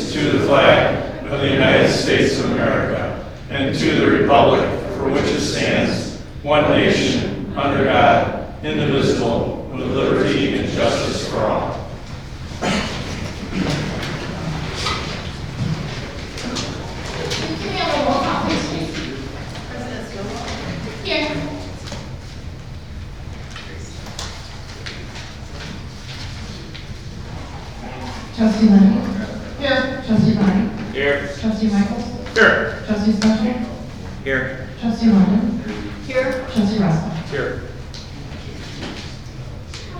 allegiance to the flag of the United States of America and to the republic for which it stands, one nation, under God, indivisible, with liberty and justice for all. Trustee Lenny? Here. Trustee Bonnie? Here. Trustee Michaels? Here. Trustee Special? Here. Trustee London? Here. Trustee Russell? Here.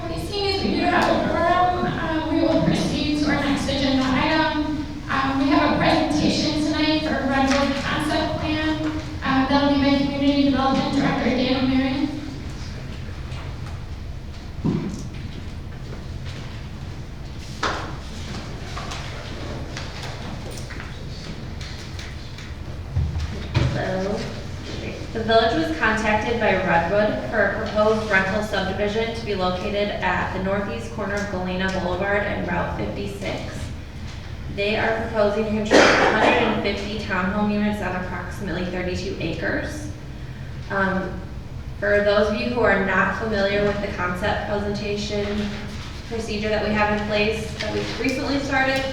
As soon as we do have a quorum, we will proceed to our next agenda item. We have a presentation tonight for Redwood Concept Plan. That'll be by Community Development Director Daniel Marion. The village was contacted by Redwood for a proposed rental subdivision to be located at the northeast corner of Galena Boulevard and Route 56. They are proposing to construct 150 townhome units on approximately 32 acres. For those of you who are not familiar with the concept presentation procedure that we have in place that we've recently started,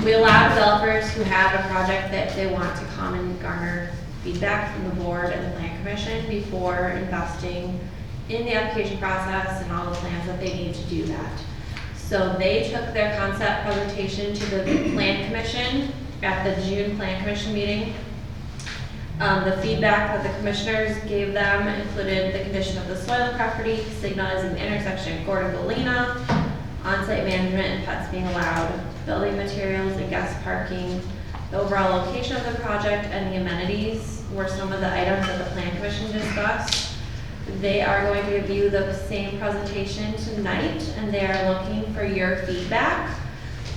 we allow developers who have a project that they want to come and garner feedback from the board and the plan commission before investing in the application process and all the plans that they need to do that. So they took their concept presentation to the plan commission at the June plan commission meeting. The feedback that the commissioners gave them included the condition of the soil and property, signalizing the intersection of Gordon Galena, on-site management and pets being allowed, building materials and guest parking, the overall location of the project, and the amenities were some of the items that the Plan Commission discussed. They are going to give you the same presentation tonight, and they are looking for your feedback.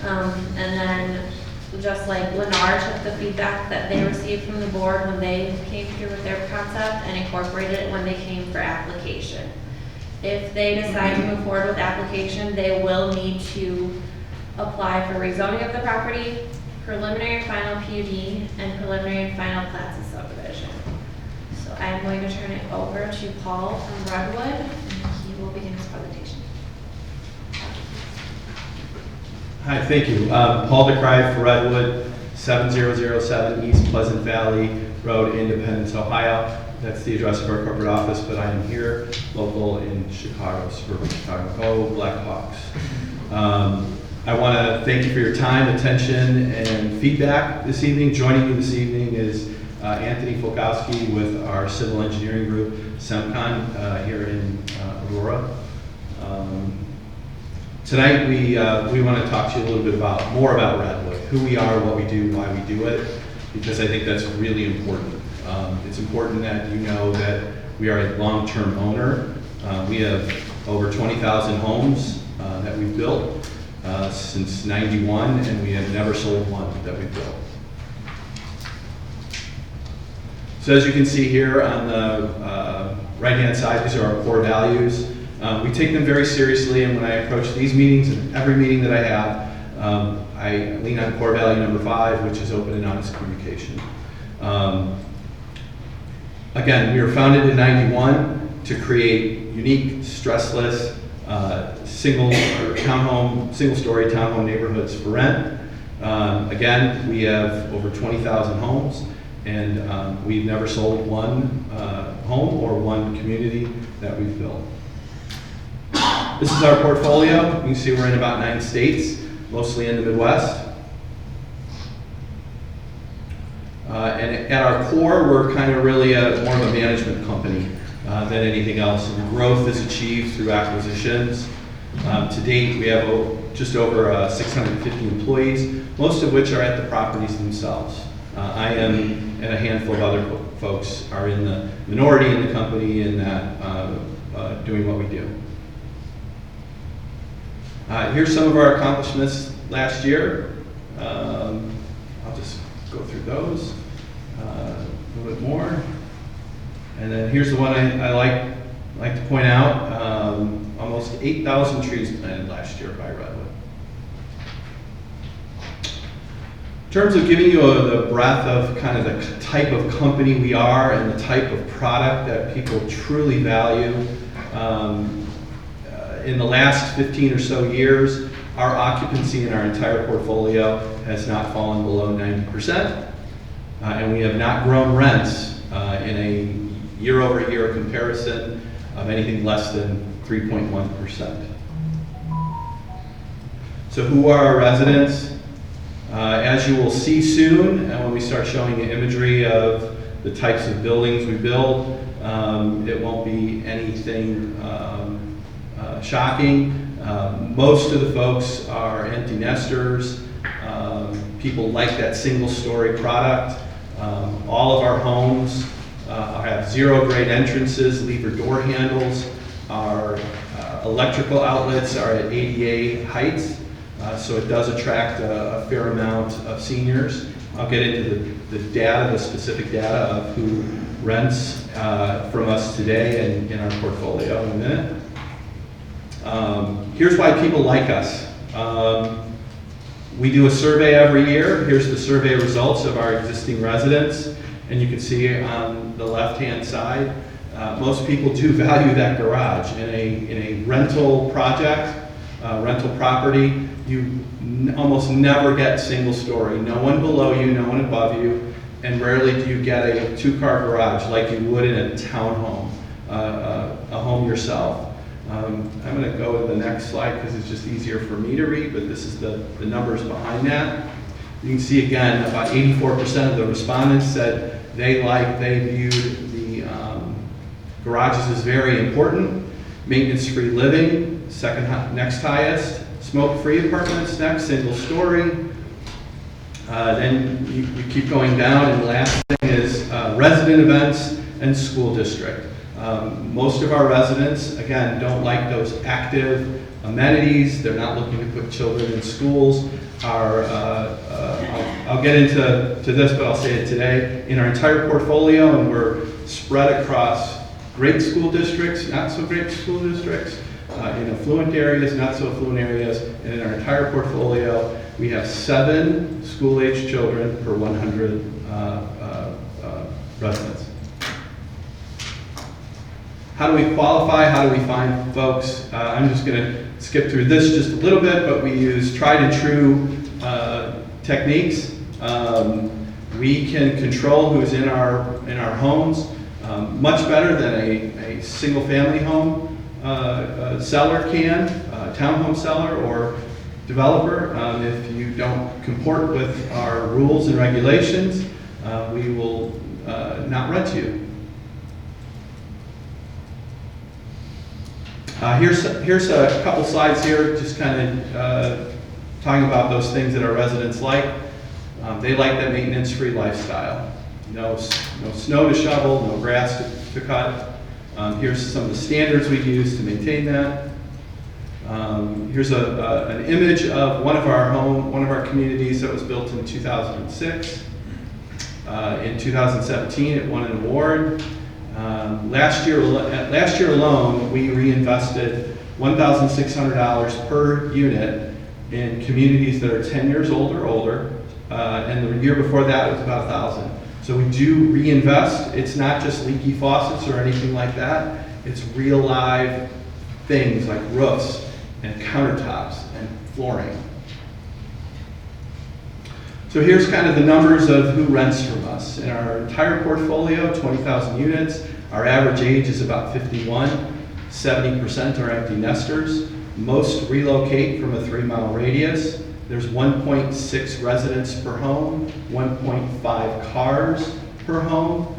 And then, just like Lennar took the feedback that they received from the board when they came through with their concept and incorporated it when they came for application. If they decide to move forward with application, they will need to apply for rezoning of the property, preliminary and final PUD, and preliminary and final plats of subdivision. So I'm going to turn it over to Paul from Redwood, and he will begin his presentation. Hi, thank you. Paul DeCry for Redwood, 7007 East Pleasant Valley Road, Independence, Ohio. That's the address of our corporate office, but I am here, local in Chicago, suburban Chicago. Go Blackhawks. I want to thank you for your time, attention, and feedback this evening. Joining me this evening is Anthony Folkowski with our civil engineering group, SEMCON, here in Aurora. Tonight we want to talk to you a little bit more about Redwood, who we are, what we do, why we do it, because I think that's really important. It's important that you know that we are a long-term owner. We have over 20,000 homes that we've built since '91, and we have never sold one that we built. So as you can see here on the right-hand side, these are our core values. We take them very seriously, and when I approach these meetings and every meeting that I have, I lean on core value number 5, which is open and honest communication. Again, we were founded in '91 to create unique, stressless, single-story townhome neighborhoods for rent. Again, we have over 20,000 homes, and we've never sold one home or one community that we've built. This is our portfolio. You can see we're in about 9 states, mostly in the Midwest. And at our core, we're kind of really more of a management company than anything else. And the growth is achieved through acquisitions. To date, we have just over 650 employees, most of which are at the properties themselves. I am, and a handful of other folks are in the minority in the company in that doing what we do. Here's some of our accomplishments last year. I'll just go through those a little bit more. And then here's the one I like to point out. Almost 8,000 trees planted last year by Redwood. In terms of giving you the breadth of kind of the type of company we are and the type of product that people truly value, in the last 15 or so years, our occupancy in our entire portfolio has not fallen below 90%, and we have not grown rents in a year-over-year comparison of anything less than 3.1%. So who are our residents? As you will see soon, and when we start showing the imagery of the types of buildings we build, it won't be anything shocking. Most of the folks are empty nesters. People like that single-story product. All of our homes have zero-grade entrances, lever door handles. Our electrical outlets are at ADA heights. So it does attract a fair amount of seniors. I'll get into the data, the specific data of who rents from us today and in our portfolio in a minute. Here's why people like us. We do a survey every year. Here's the survey results of our existing residents. And you can see on the left-hand side, most people do value that garage. In a rental project, rental property, you almost never get single story. No one below you, no one above you, and rarely do you get a two-car garage like you would in a townhome, a home yourself. I'm going to go to the next slide because it's just easier for me to read, but this is the numbers behind that. You can see again, about 84% of the respondents said they viewed the garages as very important. Maintenance-free living, second next highest. Smoke-free apartments next, single story. Then you keep going down, and the last thing is resident events and school district. Most of our residents, again, don't like those active amenities. They're not looking to put children in schools. I'll get into this, but I'll say it today. In our entire portfolio, and we're spread across great school districts, not so great school districts, in affluent areas, not so affluent areas, and in our entire portfolio, we have 7 school-aged children per 100 residents. How do we qualify? How do we find folks? I'm just going to skip through this just a little bit, but we use tried and true techniques. We can control who's in our homes much better than a single-family home seller can, townhome seller or developer. If you don't comport with our rules and regulations, we will not rent you. Here's a couple slides here, just kind of talking about those things that our residents like. They like that maintenance-free lifestyle. No snow to shovel, no grass to cut. Here's some of the standards we use to maintain that. Here's an image of one of our communities that was built in 2006. In 2017, it won an award. Last year alone, we reinvested $1,600 per unit in communities that are 10 years old or older, and the year before that it was about 1,000. So we do reinvest. It's not just leaky faucets or anything like that. It's real live things like roofs and countertops and flooring. So here's kind of the numbers of who rents from us. In our entire portfolio, 20,000 units. Our average age is about 51. 70% are empty nesters. Most relocate from a 3-mile radius. There's 1.6 residents per home, 1.5 cars per home.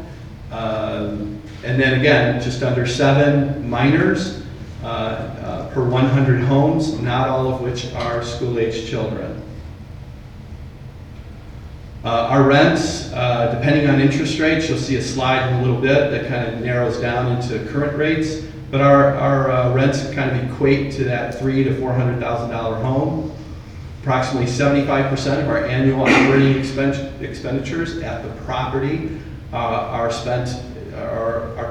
And then again, just under 7 minors per 100 homes, not all of which are school-aged children. Our rents, depending on interest rates, you'll see a slide in a little bit that kind of narrows down into current rates, but our rents kind of equate to that $300,000 to $400,000 home. Approximately 75% of our annual operating expenditures at the property are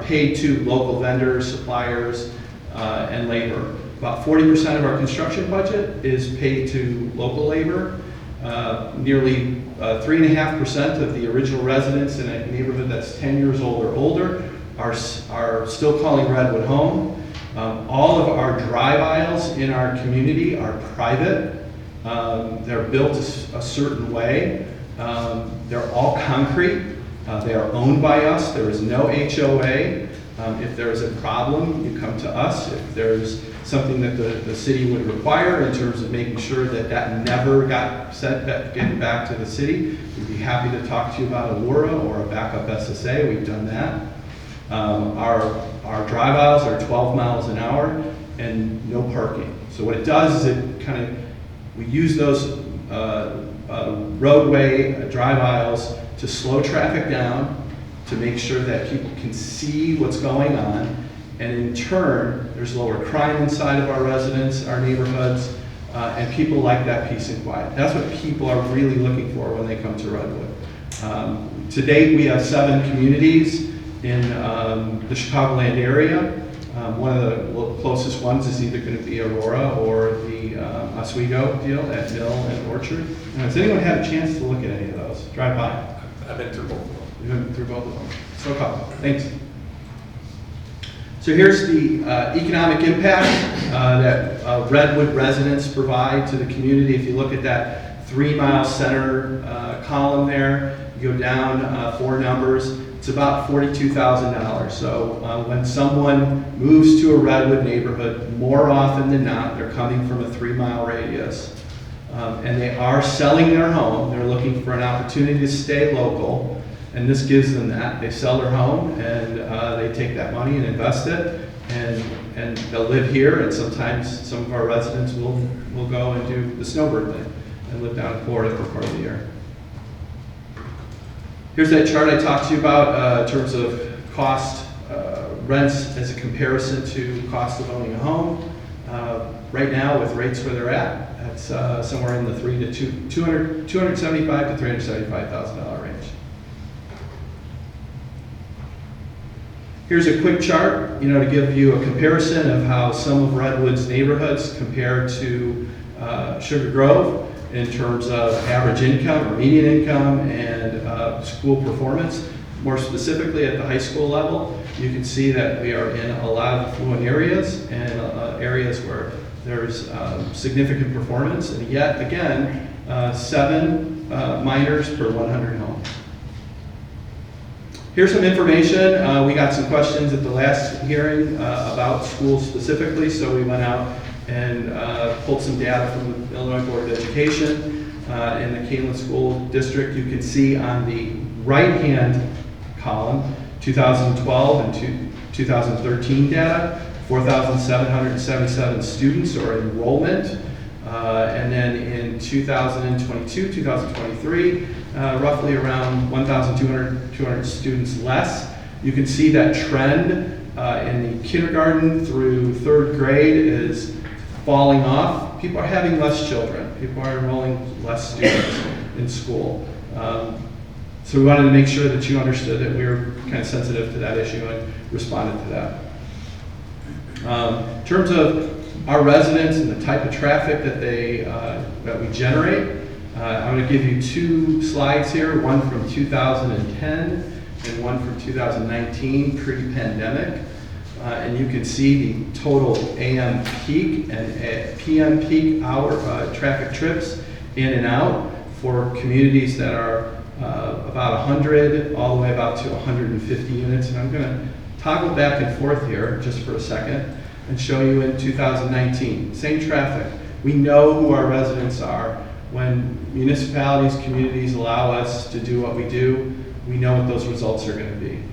paid to local vendors, suppliers, and labor. About 40% of our construction budget is paid to local labor, Nearly 3.5% of the original residents in a neighborhood that's 10 years old or older are still calling Redwood home. All of our drive aisles in our community are private. They're built a certain way. They're all concrete. They are owned by us. There is no HOA. If there is a problem, you come to us. If there's something that the city would require in terms of making sure that that never got sent back to the city, we'd be happy to talk to you about a WURA or a backup SSA. We've done that. Our drive aisles are 12 miles an hour and no parking. So what it does is we use those roadway drive aisles to slow traffic down, to make sure that people can see what's going on, and in turn, there's lower crime inside of our residents, our neighborhoods, and people like that peace and quiet. That's what people are really looking for when they come to Redwood. To date, we have 7 communities in the Chicagoland area. One of the closest ones is either going to be Aurora or the Oswego deal at Mill and Orchard. Now, has anyone had a chance to look at any of those? Drive by? I've been through both of them. You've been through both of them. So come. Thanks. So here's the economic impact that Redwood residents provide to the community. If you look at that 3-mile center column there, you go down 4 numbers, it's about $42,000. So when someone moves to a Redwood neighborhood, more often than not, they're coming from a 3-mile radius. And they are selling their home. They're looking for an opportunity to stay local. And this gives them that. They sell their home and they take that money and invest it, and they'll live here. And sometimes some of our residents will go and do the snowbird thing and live down in Florida for part of the year. Here's that chart I talked to you about in terms of cost, rents as a comparison to cost of owning a home. Right now, with rates where they're at, that's somewhere in the $275,000 to $375,000 range. Here's a quick chart, to give you a comparison of how some of Redwood's neighborhoods compare to Sugar Grove in terms of average income or median income and school performance. More specifically at the high school level, you can see that we are in a lot of affluent areas and areas where there's significant performance, and yet again, 7 minors per 100 homes. Here's some information. We got some questions at the last hearing about schools specifically, so we went out and pulled some data from the Illinois Board of Education in the Keeneland School District. You can see on the right-hand column, 2012 and 2013 data, 4,777 students or enrollment. And then in 2022, 2023, roughly around 1,200 students less. You can see that trend in the kindergarten through 3rd grade is falling off. People are having less children. People are enrolling less students in school. So we wanted to make sure that you understood that we were kind of sensitive to that issue and responded to that. In terms of our residents and the type of traffic that we generate, I'm going to give you 2 slides here, one from 2010 and one from 2019, pre-pandemic. And you can see the total AM peak and PM peak hour traffic trips in and out for communities that are about 100 all the way about to 150 units. And I'm going to toggle back and forth here just for a second and show you in 2019. Same traffic. We know who our residents are. When municipalities, communities allow us to do what we do, we know what those results are going to be.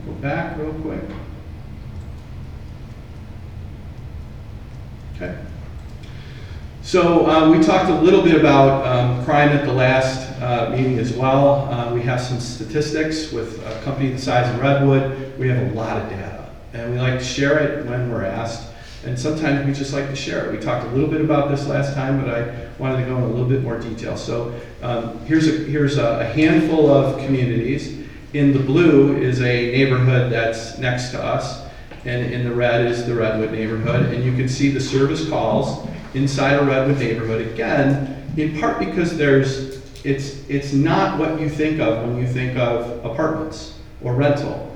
Go back real quick. Okay. So we talked a little bit about crime at the last meeting as well. We have some statistics with a company the size of Redwood. We have a lot of data, and we like to share it when we're asked. And sometimes we just like to share it. We talked a little bit about this last time, but I wanted to go in a little bit more detail. So here's a handful of communities. In the blue is a neighborhood that's next to us, and in the red is the Redwood neighborhood. And you can see the service calls inside a Redwood neighborhood. Again, in part because it's not what you think of when you think of apartments or rental.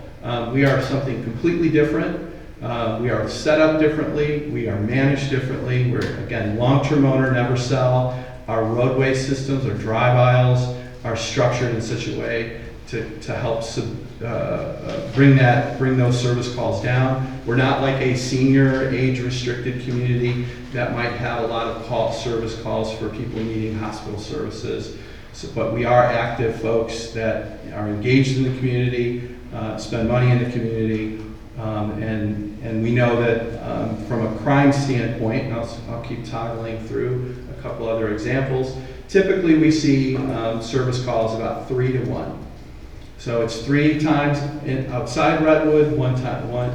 We are something completely different. We are set up differently. We are managed differently. We're, again, long-term owner, never sell. Our roadway systems, our drive aisles are structured in such a way to help bring those service calls down. We're not like a senior age-restricted community that might have a lot of service calls for people needing hospital services. But we are active folks that are engaged in the community, spend money in the community, and we know that from a crime standpoint, and I'll keep toggling through a couple other examples, typically we see service calls about 3 to 1. So it's 3 times outside Redwood, one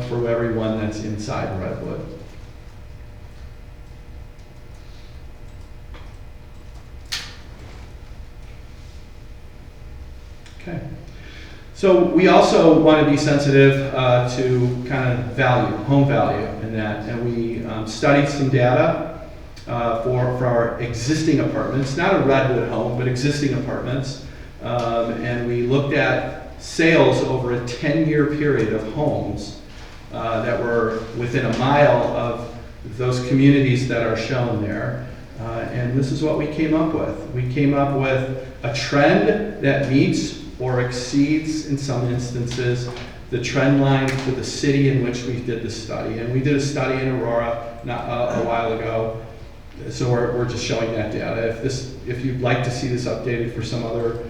for every one that's inside Redwood. Okay. So we also want to be sensitive to kind of value, home value in that, and we studied some data for our existing apartments, not a Redwood home, but existing apartments, and we looked at sales over a 10-year period of homes that were within a mile of those communities that are shown there, and this is what we came up with. We came up with a trend that meets or exceeds, in some instances, the trend line for the city in which we did the study. And we did a study in Aurora a while ago, so we're just showing that data. If you'd like to see this updated for some other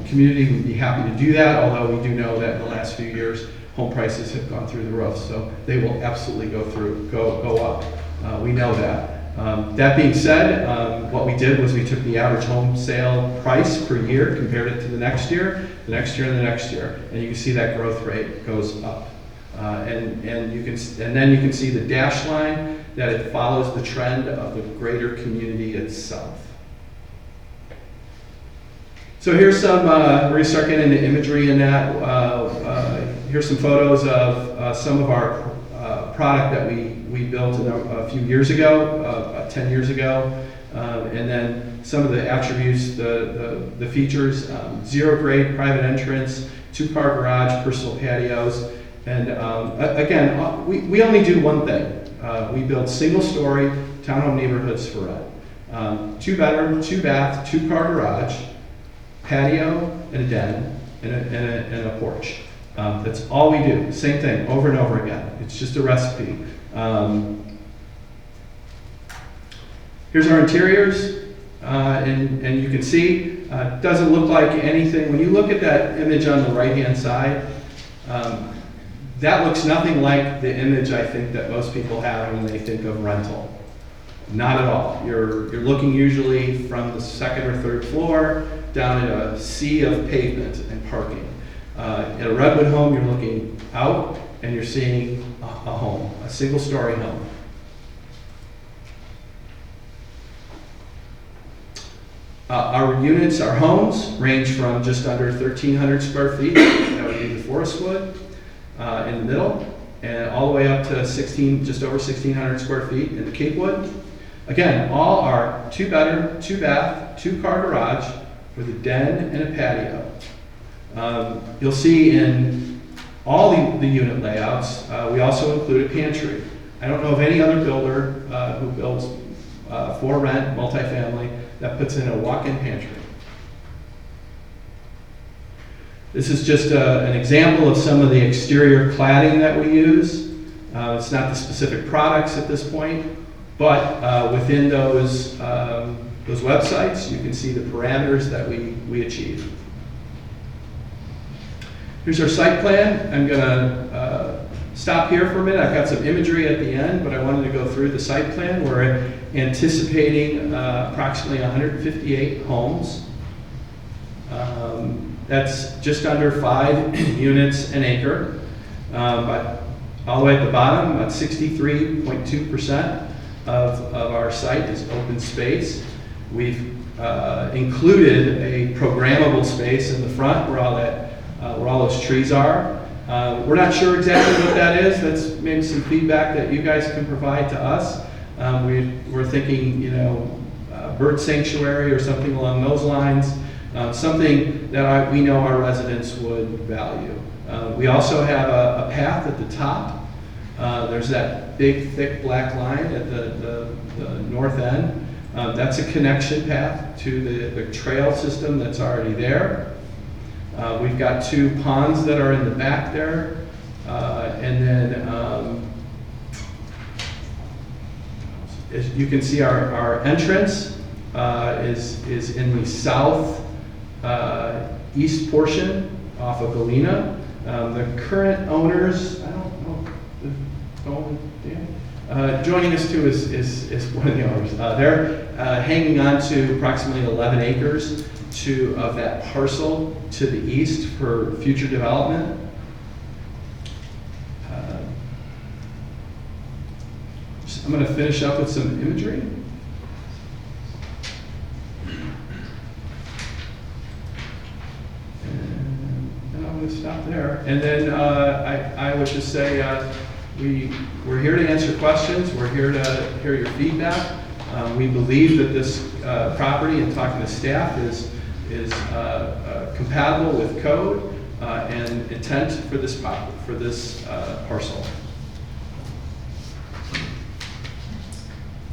community, we'd be happy to do that, although we do know that in the last few years, home prices have gone through the roof, so they will absolutely go up. We know that. That being said, what we did was we took the average home sale price per year, compared it to the next year, the next year, and the next year, and you can see that growth rate goes up. And then you can see the dash line that it follows the trend of the greater community itself. So here's some. We're going to start getting into imagery in that. Here's some photos of some of our product that we built a few years ago, about 10 years ago, and then some of the attributes, the features: zero grade private entrance, 2-car garage, personal patios, and again, we only do one thing. We build single-story townhome neighborhoods for rent. 2-bedroom, 2-bath, 2-car garage, patio, and a den, and a porch. That's all we do. Same thing over and over again. It's just a recipe. Here's our interiors, and you can see it doesn't look like anything. When you look at that image on the right-hand side, that looks nothing like the image I think that most people have when they think of rental. Not at all. You're looking usually from the 2nd or 3rd floor down at a sea of pavement and parking. At a Redwood home, you're looking out and you're seeing a home, a single-story home. Our units, our homes, range from just under 1,300 square feet, that would be the forest wood, in the middle, and all the way up to just over 1,600 square feet in the Cape Wood. Again, all are 2-bedroom, 2-bath, 2-car garage with a den and a patio. You'll see in all the unit layouts, we also include a pantry. I don't know of any other builder who builds for rent, multifamily, that puts in a walk-in pantry. This is just an example of some of the exterior cladding that we use. It's not the specific products at this point, but within those websites, you can see the parameters that we achieve. Here's our site plan. I'm going to stop here for a minute. I've got some imagery at the end, but I wanted to go through the site plan. We're anticipating approximately 158 homes. That's just under 5 units an acre. But all the way at the bottom, about 63.2% of our site is open space. We've included a programmable space in the front where all those trees are. We're not sure exactly what that is. That's maybe some feedback that you guys can provide to us. We're thinking, bird sanctuary or something along those lines, something that we know our residents would value. We also have a path at the top. There's that big, thick black line at the north end. That's a connection path to the trail system that's already there. We've got 2 ponds that are in the back there. And then, as you can see, our entrance is in the south east portion off of Galena. The current owners, I don't know, joining us too is one of the owners. They're hanging on to approximately 11 acres of that parcel to the east for future development. I'm going to finish up with some imagery. And I'm going to stop there. And then I would just say we're here to answer questions. We're here to hear your feedback. We believe that this property, and talking to staff, is compatible with code and intent for this parcel.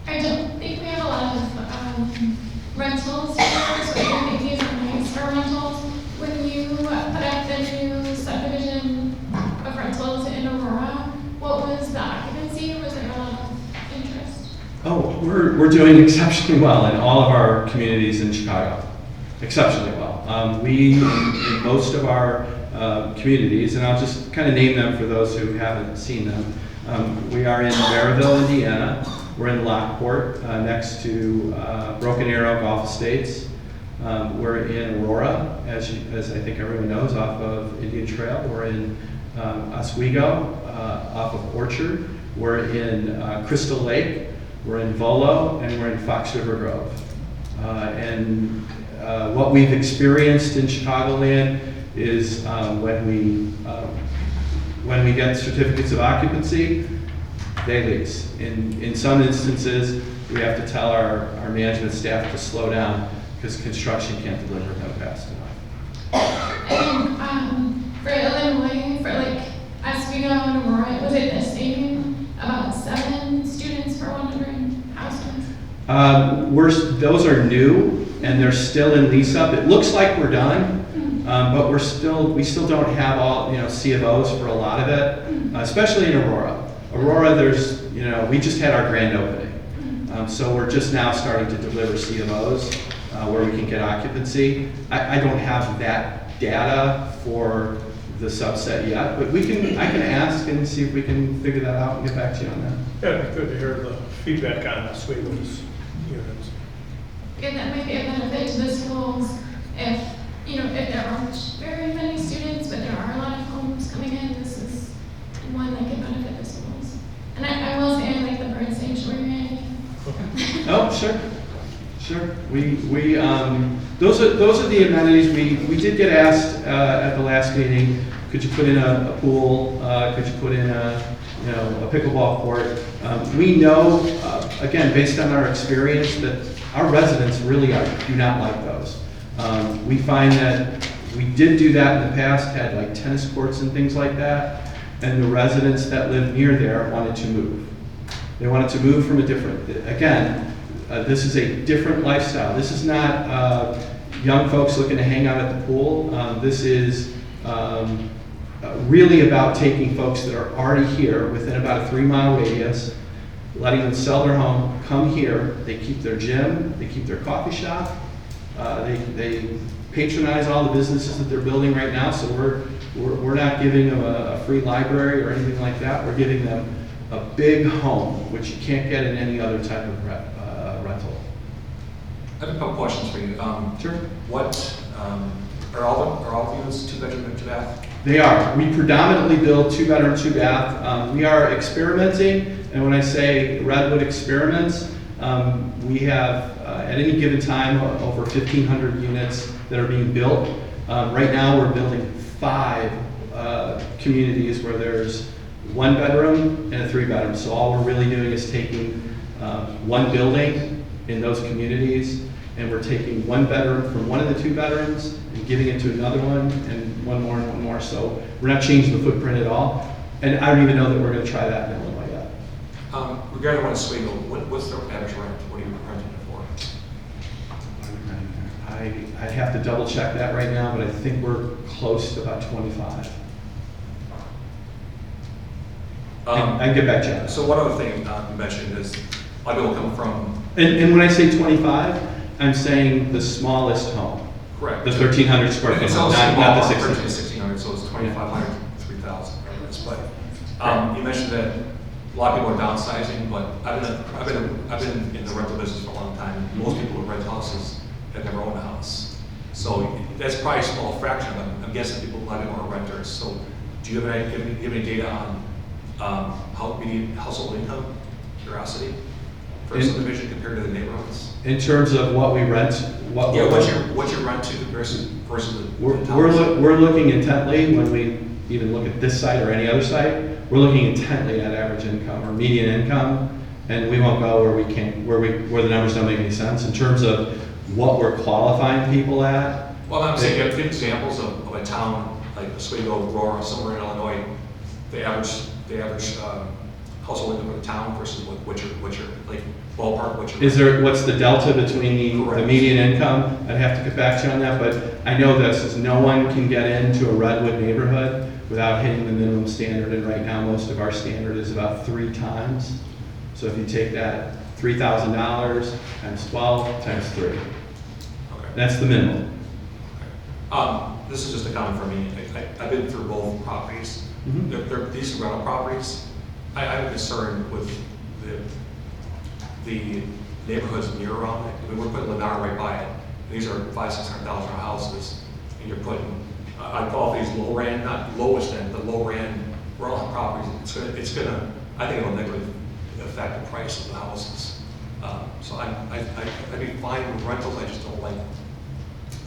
I don't think we have a lot of rentals here, so I think these are nice for rentals. When you put up the new subdivision of rentals in Aurora, what was the occupancy? Was there a lot of interest? Oh, we're doing exceptionally well in all of our communities in Chicago. Exceptionally well. We, in most of our communities, and I'll just kind of name them for those who haven't seen them. We are in Maryville, Indiana. We're in Lockport, next to Broken Arrow Golf Estates. We're in Aurora, as I think everyone knows, off of Indian Trail. We're in Oswego, off of Orchard. We're in Crystal Lake. We're in Volo, and we're in Fox River Grove. And what we've experienced in Chicagoland is when we get certificates of occupancy, they lease. In some instances, we have to tell our management staff to slow down because construction can't deliver them fast enough. And for Illinois, for like Oswego and Aurora, was it the same? About 7 students per 100 households? Those are new and they're still in lease up. It looks like we're done, but we still don't have all C of Os for a lot of it, especially in Aurora. Aurora, we just had our grand opening. So we're just now starting to deliver C of Os where we can get occupancy. I don't have that data for the subset yet, but I can ask and see if we can figure that out and get back to you on that. Yeah, it'd be good to hear the feedback on Oswego's units. And that might be a benefit to the schools if there aren't very many students, but there are a lot of homes coming in. This is one that can benefit the schools. And I will say I like the bird sanctuary. Oh, sure. Those are the amenities. We did get asked at the last meeting, could you put in a pool? Could you put in a pickleball court? We know, again, based on our experience, that our residents really do not like those. We find that we did do that in the past, had like tennis courts and things like that, and the residents that live near there wanted to move. They wanted to move from this is a different lifestyle. This is not young folks looking to hang out at the pool. This is really about taking folks that are already here within about a 3-mile radius, letting them sell their home, come here, they keep their gym, they keep their coffee shop, they patronize all the businesses that they're building right now, so we're not giving them a free library or anything like that. We're giving them a big home, which you can't get in any other type of rental. I have a couple questions for you. Sure. What are all the units 2-bedroom and 2-bath? They are. We predominantly build 2-bedroom, 2-bath. We are experimenting, and when I say Redwood experiments, we have at any given time over 1,500 units that are being built. Right now, we're building 5 communities where there's 1 bedroom and a 3-bedroom. So all we're really doing is taking one building in those communities, and we're taking one bedroom from one of the 2 bedrooms and giving it to another one, and one more and one more. So we're not changing the footprint at all. And I don't even know that we're going to try that in Illinois yet. Regarding one in Oswego, what's the average rent? What are you renting it for? I have to double check that right now, but I think we're close to about 25. I can get back to you. So one other thing you mentioned is, a lot of people come from, And when I say 25, I'm saying the smallest home. correct. The 1,300 square foot It's home, also not the 13 to 16. 1,600, so it's 2,500 to 3,000. But you mentioned that a lot of people are downsizing, but I've been in the rental business for a long time. Most people who rent houses have never owned a house, so that's probably a small fraction. I'm guessing a lot of people are renters. So do you have any data on household income? Curiosity for a subdivision compared to the neighborhoods? In terms of what we rent, What's your rent to versus the we're towns? we're looking intently when we even look at this site or any other site. We're looking intently at average income or median income, and we won't go where the numbers don't make any sense in terms of what we're qualifying people at. Well, I'm saying you have 3 examples of a town like Oswego, Aurora, somewhere in Illinois. The average household income of the town versus what your like ballpark, What's the delta between the Correct. median income? I'd have to get back to you on that, but I know this is no one can get into a Redwood neighborhood without hitting the minimum standard, and right now most of our standard is about 3 times. So if you take that $3,000 times 12 times 3, Okay. that's the minimum. This is just a comment for me. I've been through both properties. Mhm. They're decent rental properties. I have a concern with the neighborhoods near around it. I mean, we're putting Lennar right by it. These are $500,000-600,000 houses, and you're putting, I call these low end, not lowest end, but low end rental properties. It's gonna, I think it'll negatively affect the price of the houses. So I'd be fine with rentals. I just don't like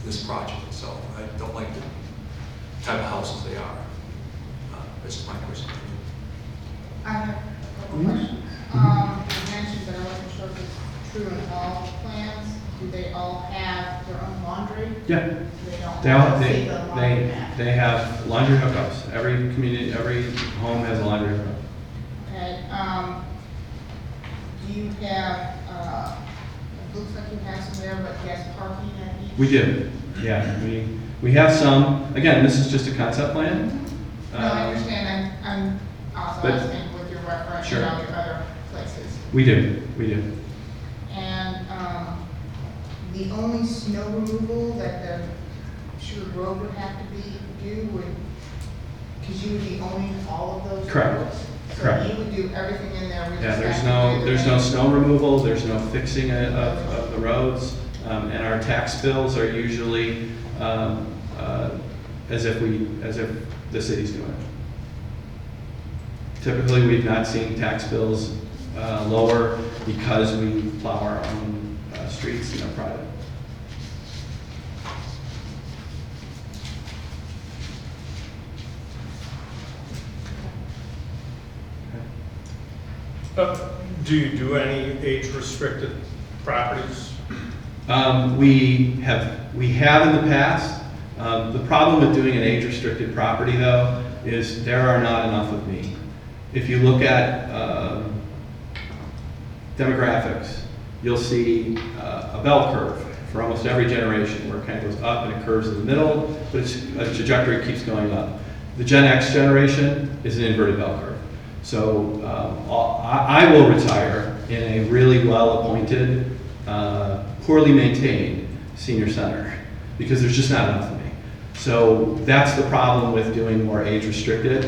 this project itself. I don't like the type of houses they are. It's just my personal opinion. I have a couple questions. You mentioned, but I wasn't sure if it's true in all plans. Do they all have their own laundry? Yeah. They don't They, all, have to they, see the laundromat? they have laundry hookups. Every community, every home has a laundry hookup. Okay, do you have, it looks like you have some there, but guest parking at each? We do, yeah. We have some. Again, this is just a concept plan. No, I understand, I'm also but- asking with your reference Sure. and all your other places. We do. And, the only snow removal that the Sherwood Road would have to because you would be owning all of those Correct. roads? So Correct. you would do everything in there, we Yeah, just there's have to do the no rest. snow removal, there's no fixing of the roads, and our tax bills are usually as if the city's doing it. Typically, we've not seen tax bills lower because we plow our own streets and are private. Do you do any age-restricted properties? We have in the past. The problem with doing an age-restricted property, though, is there are not enough of me. If you look at demographics, you'll see a bell curve for almost every generation where it kind of goes up and it curves in the middle, but a trajectory keeps going up. The Gen X generation is an inverted bell curve. So I will retire in a really well-appointed, poorly maintained senior center because there's just not enough of me. So that's the problem with doing more age-restricted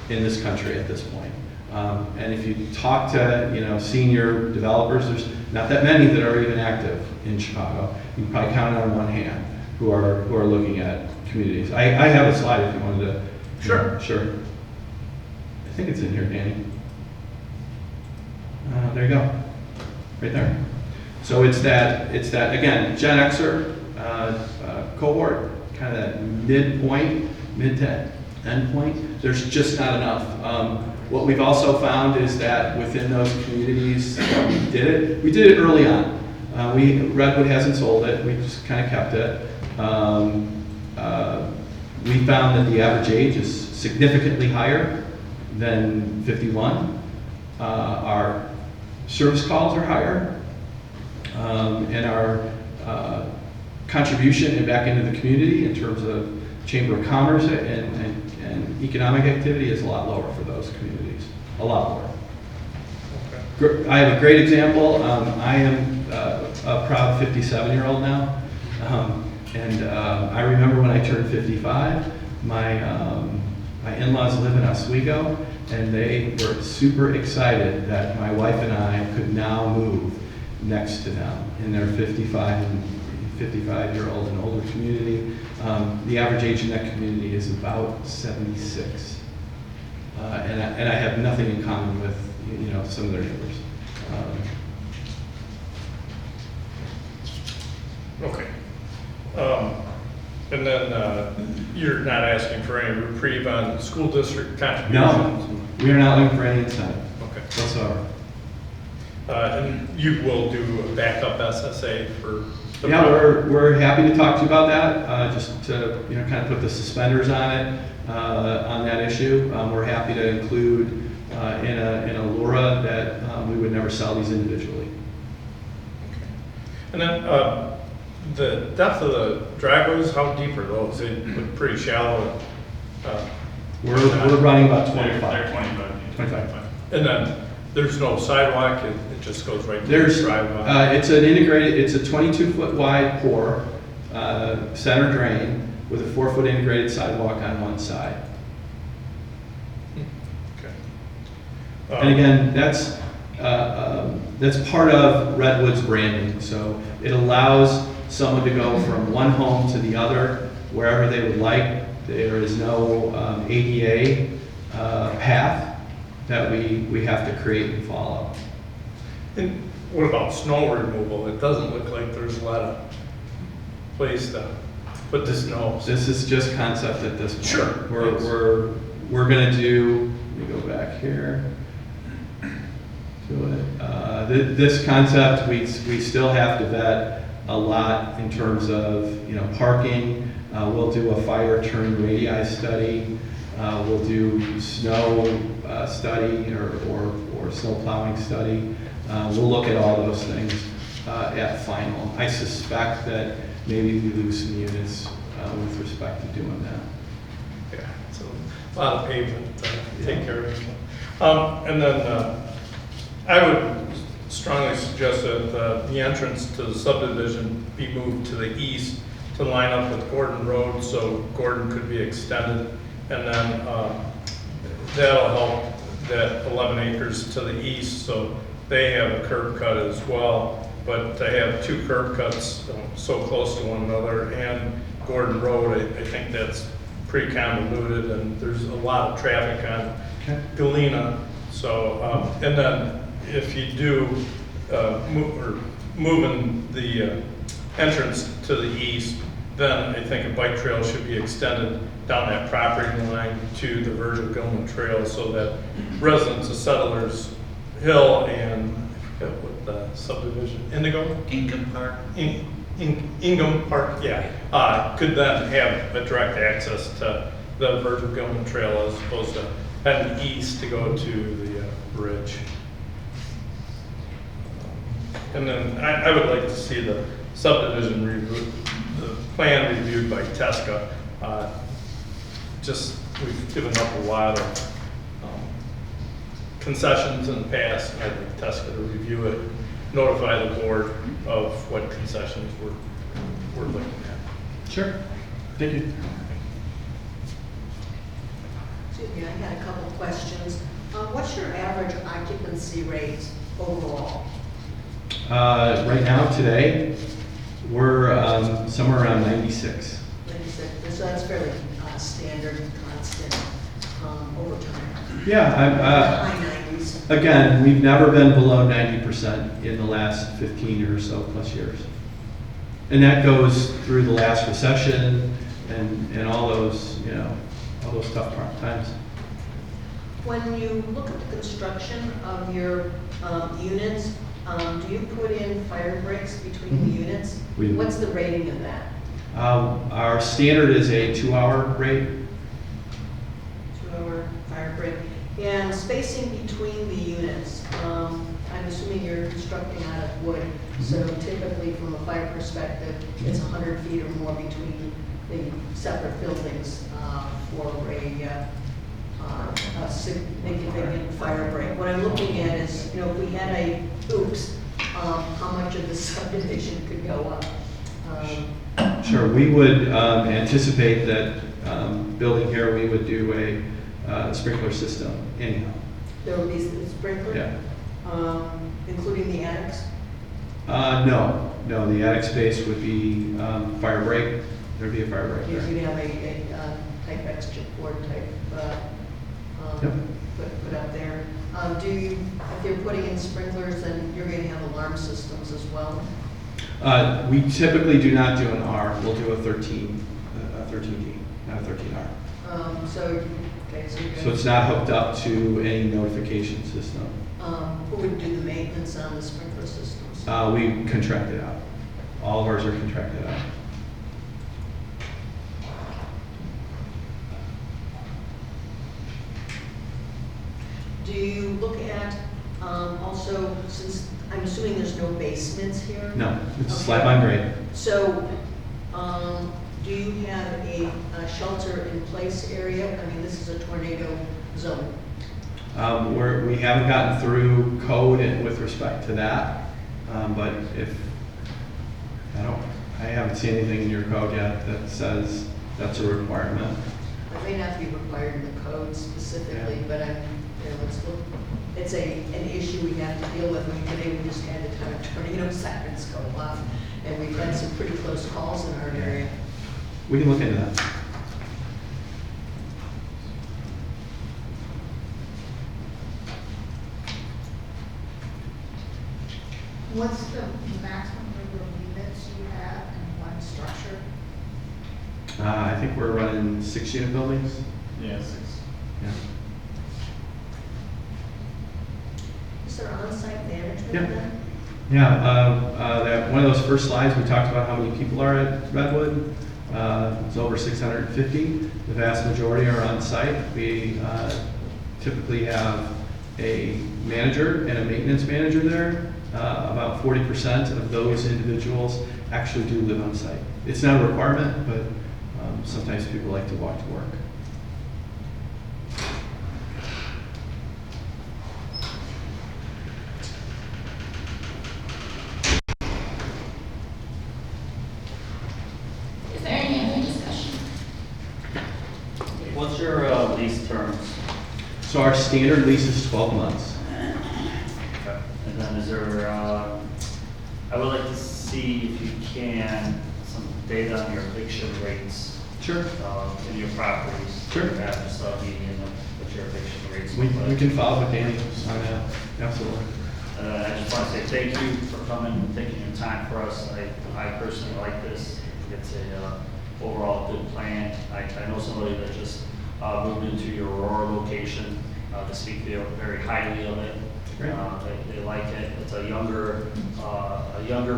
in this country at this point. And if you talk to senior developers, there's not that many that are even active in Chicago. You can probably count on one hand who are looking at communities. I have a slide if you wanted to. Sure. Sure. I think it's in here, Danny. There you go, right there. So it's that again, Gen Xer cohort, kind of that mid to end point. There's just not enough. What we've also found is that within those communities, we did it early on. Redwood hasn't sold it, we just kind of kept it. We found that the average age is significantly higher than 51. Our service calls are higher, and our contribution back into the community in terms of Chamber of Commerce and economic activity is a lot lower for those communities, a lot lower. I have a great example. I am a proud 57-year-old now. I remember when I turned 55, my in-laws live in Oswego, and they were super excited that my wife and I could now move next to them in their 55-year-old and older community. The average age in that community is about 76. And I have nothing in common with some of their neighbors. Okay. And then you're not asking for any reprieve on school district contributions? No, we are not looking for any incentive Okay. whatsoever. And you will do a backup SSA for the Yeah, project? we're happy to talk to you about that, just to kind of put the suspenders on it, on that issue. We're happy to include in a LURA that we would never sell these individually. And then the depth of the driveways, how deep are those? They look pretty shallow. We're running about They're 25. 25. And then there's no sidewalk, it just goes right to the There's, driveway? it's a 22-foot wide pour, center drain with a 4-foot integrated sidewalk on one side. Okay. And again, that's part of Redwood's branding. So it allows someone to go from one home to the other wherever they would like. There is no ADA path that we have to create and follow. And what about snow removal? It doesn't look like there's a lot of place to put the snow. This is just concept at this point. Sure. We're gonna do, let me go back here to it. This concept, we still have to vet a lot in terms of, parking. We'll do a fire turn radii study. We'll do snow study or snow plowing study. We'll look at all those things at final. I suspect that maybe we lose some units with respect to doing that. Yeah, so a lot of pavement to take care of. And then I would strongly suggest that the entrance to the subdivision be moved to the east to line up with Gordon Road, so Gordon could be extended. And then that'll help that 11 acres to the east, so they have a curb cut as well. But to have two curb cuts so close to one another and Gordon Road, I think that's pretty convoluted, and there's a lot of traffic on Galena. So, and then if you do moving the entrance to the east, then I think a bike trail should be extended down that property line to the Virgil Gilman Trail, so that residents of Settlers Hill and I forget what the subdivision, Ingham Park, yeah, could then have a direct access to the Virgil Gilman Trail as opposed to heading east to go to the bridge. And then I would like to see the subdivision review, the plan reviewed by Tesca. We've given up a lot of concessions in the past, and I'd like Tesca to review it, notify the board of what concessions we're looking at. Sure. Thank you. Excuse me, I had a couple of questions. What's your average occupancy rate overall? Right now, today, we're somewhere around 96. 96. So that's fairly standard and constant over time. Yeah, High 90s. again, we've never been below 90% in the last 15 or so plus years. And that goes through the last recession and all those, all those tough times. When you look at the construction of your units, Do you put in fire breaks between the units? We do. What's the rating of that? Our standard is a 2-hour rate. 2-hour fire break. And spacing between the units, I'm assuming you're constructing out of wood, so typically from a fire perspective, it's 100 feet or more between the separate buildings for a significant fire break. What I'm looking at is, if we had a oops, how much of the subdivision could go up? Sure, we would anticipate that building here, we would do a sprinkler system anyhow. There would be a sprinkler? Yeah. Including the attics? No, the attic space would be fire break. There'd be a fire break You'd there. have a type extra cord type Yep. put up there. If you're putting in sprinklers, then you're going to have alarm systems as well? We typically do not do an R. We'll do a 13D, not a 13R. So So it's not hooked up to any notification system. who would do the maintenance on the sprinkler systems? We contract it out. All of ours are contracted out. Do you look at, also, since I'm assuming there's no basements here? No, it's Okay. slab on grade. So, do you have a shelter in place area? I mean, this is a tornado zone. We haven't gotten through code with respect to that, but I haven't seen anything in your code yet that says that's a requirement. It may not be required in the code specifically, Yeah. but let's look. It's an issue we have to deal with. I mean, today we just had a ton of tornado sirens go off, and we've had some pretty close calls in our area. We can look into that. What's the maximum number of units you have in one structure? I think we're running 6-unit buildings. Yeah, 6. Yeah. Is there on-site management Yeah. then? Yeah, one of those first slides, we talked about how many people are at Redwood. It's over 650. The vast majority are on site. We typically have a manager and a maintenance manager there. About 40% of those individuals actually do live on site. It's not a requirement, but sometimes people like to walk to work. Is there any other discussion? What's your lease terms? So our standard lease is 12 months. And then is there, I would like to see if you can, some data on your eviction rates Sure. in your properties. Sure. Perhaps median of what your eviction rates We look like. can follow up with Danny on that. Absolutely. I just want to say thank you for coming and taking your time for us. I personally like this. It's a overall good plan. I know somebody that just moved into your Aurora location. They speak very highly of it. Great. They like it. It's a younger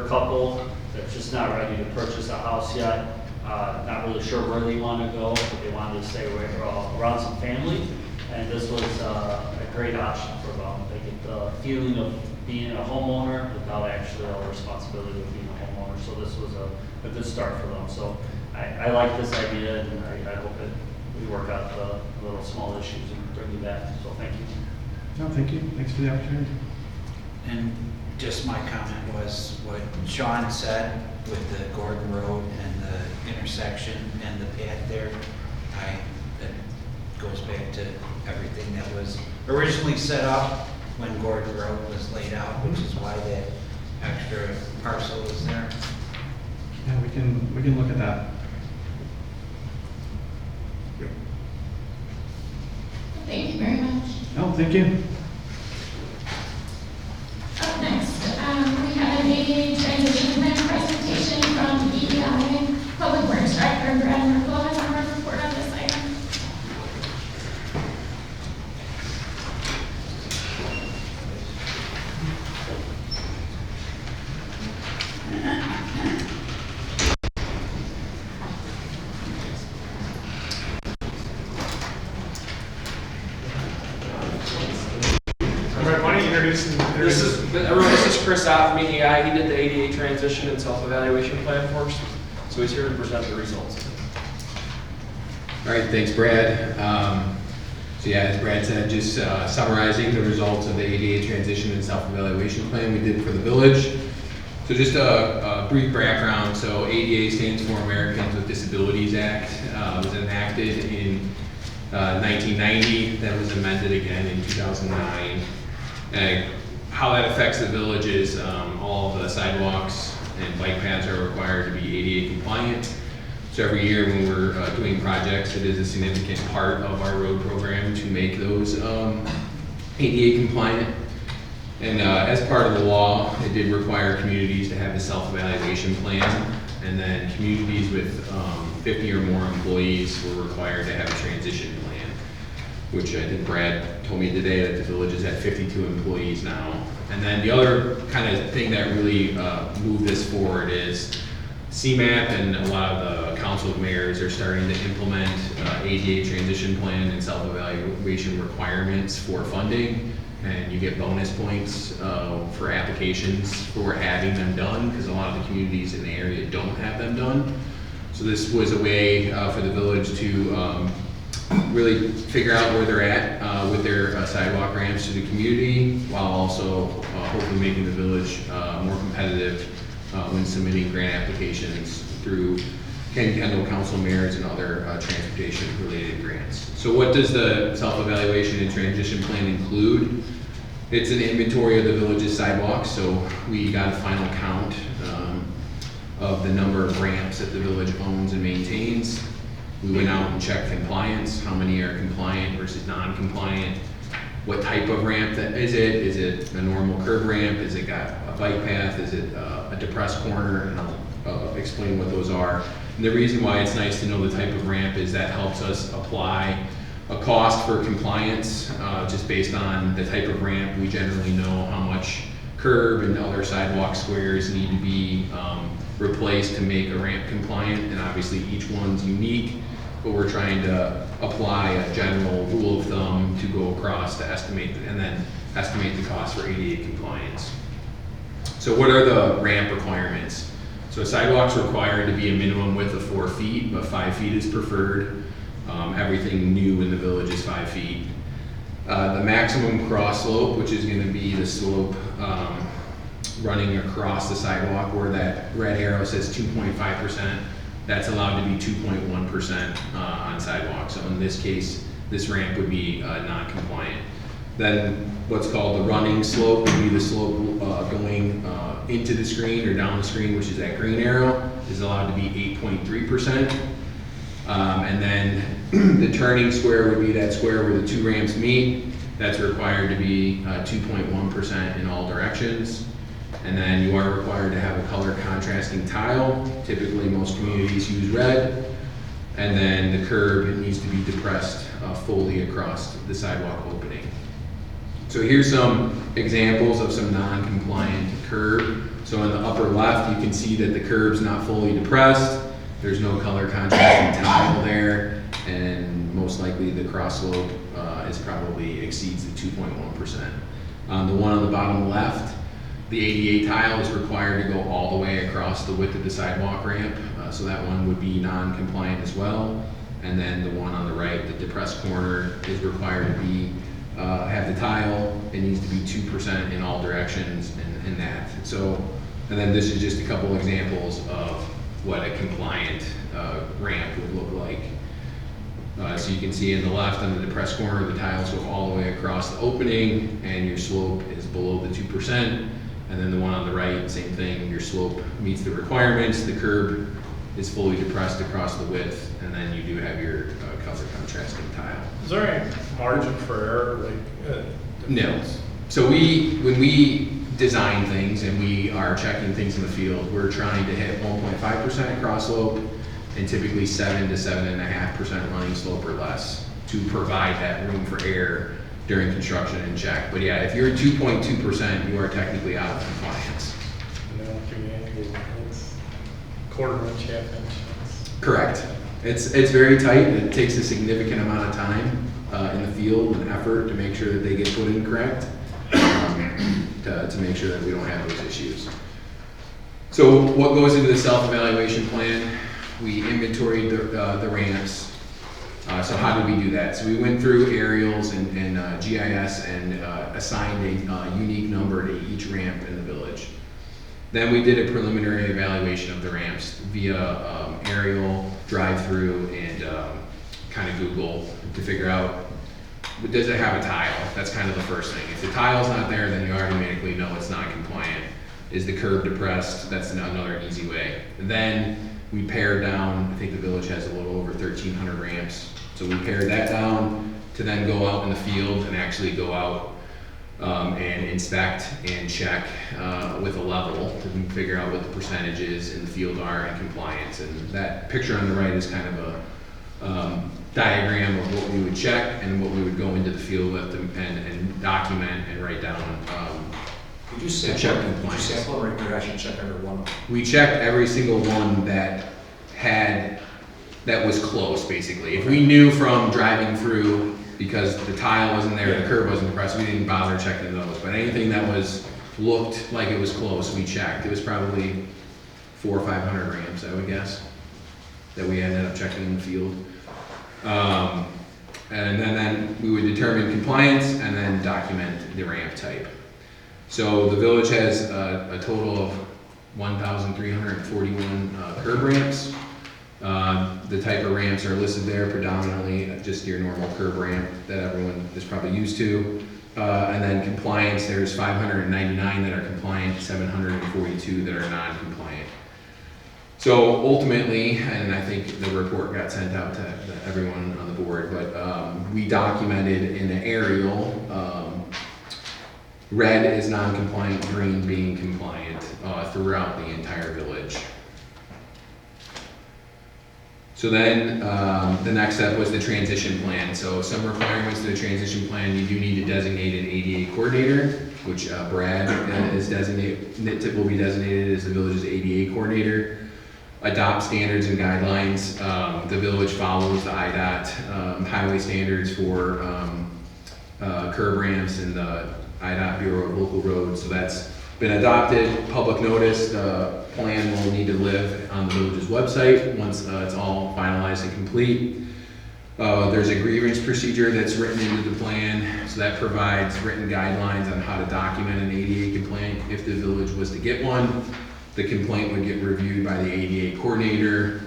couple that's just not ready to purchase a house yet. Not really sure where they want to go, but they wanted to stay around some family. And this was a great option for them. They get the feeling of being a homeowner without actually all the responsibility of being a homeowner. So this was a good start for them. So I like this idea, and I hope that we work out the little small issues and bring you back. So thank you. No, thank you. Thanks for the opportunity. And just my comment was what Sean said with the Gordon Road and the intersection and the pad there. That goes back to everything that was originally set up when Gordon Road was laid out, which is why that extra parcel is there. Yeah, we can look at that. Thank you very much. No, thank you. Up next, we have an ADA transition plan presentation from EEI Public Works Director Brad Merkel has our report on this item. introducing. This is Chris Off, from EEI. He did the ADA transition and self-evaluation plan for us, so he's here to present the results. All right, thanks, Brad. So yeah, as Brad said, just summarizing the results of the ADA transition and self-evaluation plan we did for the village. So just a brief background. So ADA stands for Americans with Disabilities Act. It was enacted in 1990, then was amended again in 2009. And how that affects the village is all of the sidewalks and bike paths are required to be ADA compliant. So every year when we're doing projects, it is a significant part of our road program to make those ADA compliant. And as part of the law, it did require communities to have a self-evaluation plan, and then communities with 50 or more employees were required to have a transition plan, which I think Brad told me today that the village is at 52 employees now. And then the other kind of thing that really moved this forward is CMAP and a lot of the council of mayors are starting to implement ADA transition plan and self-evaluation requirements for funding. And you get bonus points for applications for having them done, because a lot of the communities in the area don't have them done. So this was a way for the village to really figure out where they're at with their sidewalk ramps to the community, while also hopefully making the village more competitive when submitting grant applications through Kendall Council mayors and other transportation related grants. So what does the self-evaluation and transition plan include? It's an inventory of the village's sidewalks. So we got a final count of the number of ramps that the village owns and maintains. We went out and checked compliance, how many are compliant versus non-compliant. What type of ramp that is it? Is it a normal curb ramp? Is it got a bike path? Is it a depressed corner? And I'll explain what those are. And the reason why it's nice to know the type of ramp is that helps us apply a cost for compliance just based on the type of ramp. We generally know how much curb and other sidewalk squares need to be replaced to make a ramp compliant, and obviously each one's unique, but we're trying to apply a general rule of thumb to go across to estimate and then estimate the cost for ADA compliance. So what are the ramp requirements? So a sidewalk's required to be a minimum width of 4 feet, but 5 feet is preferred. Everything new in the village is 5 feet. The maximum cross slope, which is going to be the slope running across the sidewalk where that red arrow says 2.5%, that's allowed to be 2.1% on sidewalks. So in this case, this ramp would be non-compliant. Then what's called the running slope would be the slope going into the screen or down the screen, which is that green arrow, is allowed to be 8.3%. And then the turning square would be that square where the two ramps meet. That's required to be 2.1% in all directions. And then you are required to have a color contrasting tile. Typically, most communities use red. And then the curb needs to be depressed fully across the sidewalk opening. So here's some examples of some non-compliant curb. So in the upper left, you can see that the curb's not fully depressed. There's no color contrasting tile there, and most likely the cross slope is probably exceeds the 2.1%. The one on the bottom left, the ADA tile is required to go all the way across the width of the sidewalk ramp, so that one would be non-compliant as well. And then the one on the right, the depressed corner, is required to be have the tile. It needs to be 2% in all directions in that. So, and then this is just a couple examples of what a compliant ramp would look like. So you can see in the left on the depressed corner, the tiles go all the way across the opening and your slope is below the 2%. And then the one on the right, same thing, your slope meets the requirements, the curb is fully depressed across the width, and then you do have your color contrasting tile. Is there any margin for error, like? No. So when we design things and we are checking things in the field, we're trying to hit 1.5% cross slope and typically 7 to 7.5% running slope or less to provide that room for error during construction and check. But yeah, if you're at 2.2%, you are technically out of compliance. And then give you any, it's quarter inch, half inch. Correct. It's very tight, and it takes a significant amount of time in the field and effort to make sure that they get put in correct. to make sure that we don't have those issues. So what goes into the self-evaluation plan? We inventoried the ramps. So how did we do that? So we went through aerials and GIS and assigned a unique number to each ramp in the village. Then we did a preliminary evaluation of the ramps via aerial, drive-through, and kind of Google to figure out, does it have a tile? That's kind of the first thing. If the tile's not there, then you automatically know it's not compliant. Is the curb depressed? That's another easy way. Then we pared down, I think the village has a little over 1,300 ramps. So we pared that down to then go out in the field and actually go out and inspect and check with a level to figure out what the percentages in the field are in compliance. And that picture on the right is kind of a diagram of what we would check and what we would go into the field with and document and write down. Did you sample, or did you actually check every one? We checked every single one that was close, basically. If we knew from driving through, because the tile wasn't there, the curb wasn't depressed, we didn't bother checking those. But anything that looked like it was close, we checked. It was probably 400 or 500 ramps, I would guess, that we ended up checking in the field. And then we would determine compliance and then document the ramp type. So the village has a total of 1,341 curb ramps. The type of ramps are listed there, predominantly just your normal curb ramp that everyone is probably used to. And then compliance, there's 599 that are compliant, 742 that are non-compliant. So ultimately, and I think the report got sent out to everyone on the board, but we documented in an aerial, red is non-compliant, green being compliant throughout the entire village. So then the next step was the transition plan. So some requirements to the transition plan, you do need to designate an ADA coordinator, which Brad is designated, will be designated as the village's ADA coordinator. Adopt standards and guidelines. The village follows the IDOT highway standards for curb ramps and the IDOT Bureau of Local Roads. So that's been adopted. Public notice, the plan will need to live on the village's website once it's all finalized and complete. There's a grievance procedure that's written into the plan, so that provides written guidelines on how to document an ADA complaint if the village was to get one. The complaint would get reviewed by the ADA coordinator,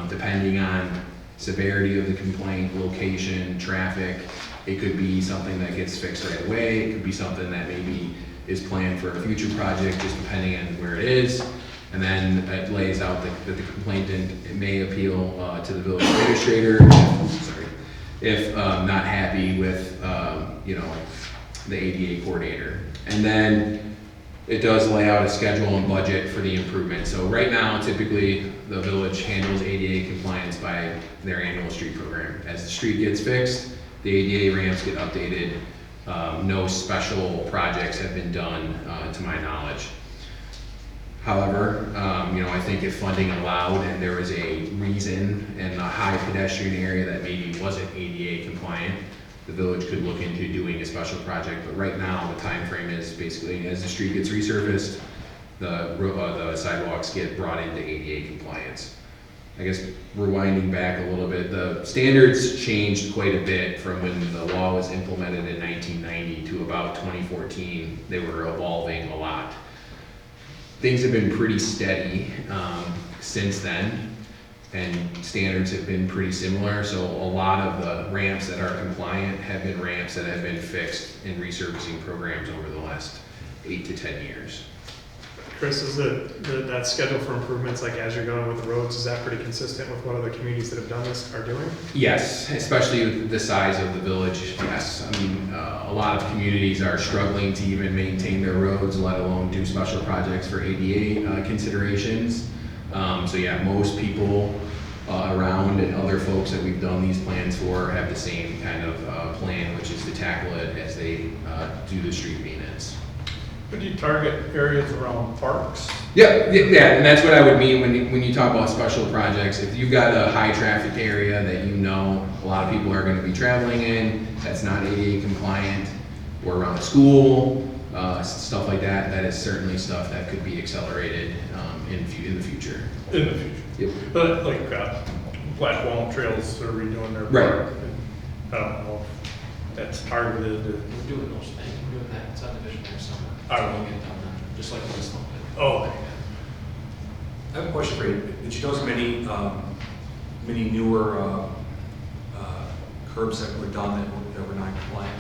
depending on severity of the complaint, location, traffic. It could be something that gets fixed right away. It could be something that maybe is planned for a future project, just depending on where it is. And then it lays out that the complainant may appeal to the village administrator if not happy with the ADA coordinator. And then it does lay out a schedule and budget for the improvement. So right now, typically, the village handles ADA compliance by their annual street program. As the street gets fixed, the ADA ramps get updated. No special projects have been done to my knowledge. However, I think if funding allowed and there was a reason in a high pedestrian area that maybe wasn't ADA compliant, the village could look into doing a special project. But right now, the time frame is basically as the street gets resurfaced, the sidewalks get brought into ADA compliance. I guess rewinding back a little bit, the standards changed quite a bit from when the law was implemented in 1990 to about 2014. They were evolving a lot. Things have been pretty steady since then, and standards have been pretty similar. So a lot of the ramps that are compliant have been ramps that have been fixed in resurfacing programs over the last 8 to 10 years. Chris, is that schedule for improvements, like as you're going with the roads, is that pretty consistent with what other communities that have done this are doing? Yes, especially with the size of the village, yes. I mean, a lot of communities are struggling to even maintain their roads, let alone do special projects for ADA considerations. So yeah, most people around and other folks that we've done these plans for have the same kind of plan, which is to tackle it as they do the street maintenance. Would you target areas around parks? Yeah, and that's what I would mean when you talk about special projects. If you've got a high traffic area that a lot of people are going to be traveling in, that's not ADA compliant, or around a school, stuff like that, that is certainly stuff that could be accelerated in the future. In the future. Yep. But like, Black Walnut Trails are redoing their Right. park. I don't know if that's targeted. We're doing those things, we're doing that subdivision next summer. Are we? We'll get done then, just like this one. Oh, okay. I have a question for you. Did you notice many newer curbs that were done that were non-compliant?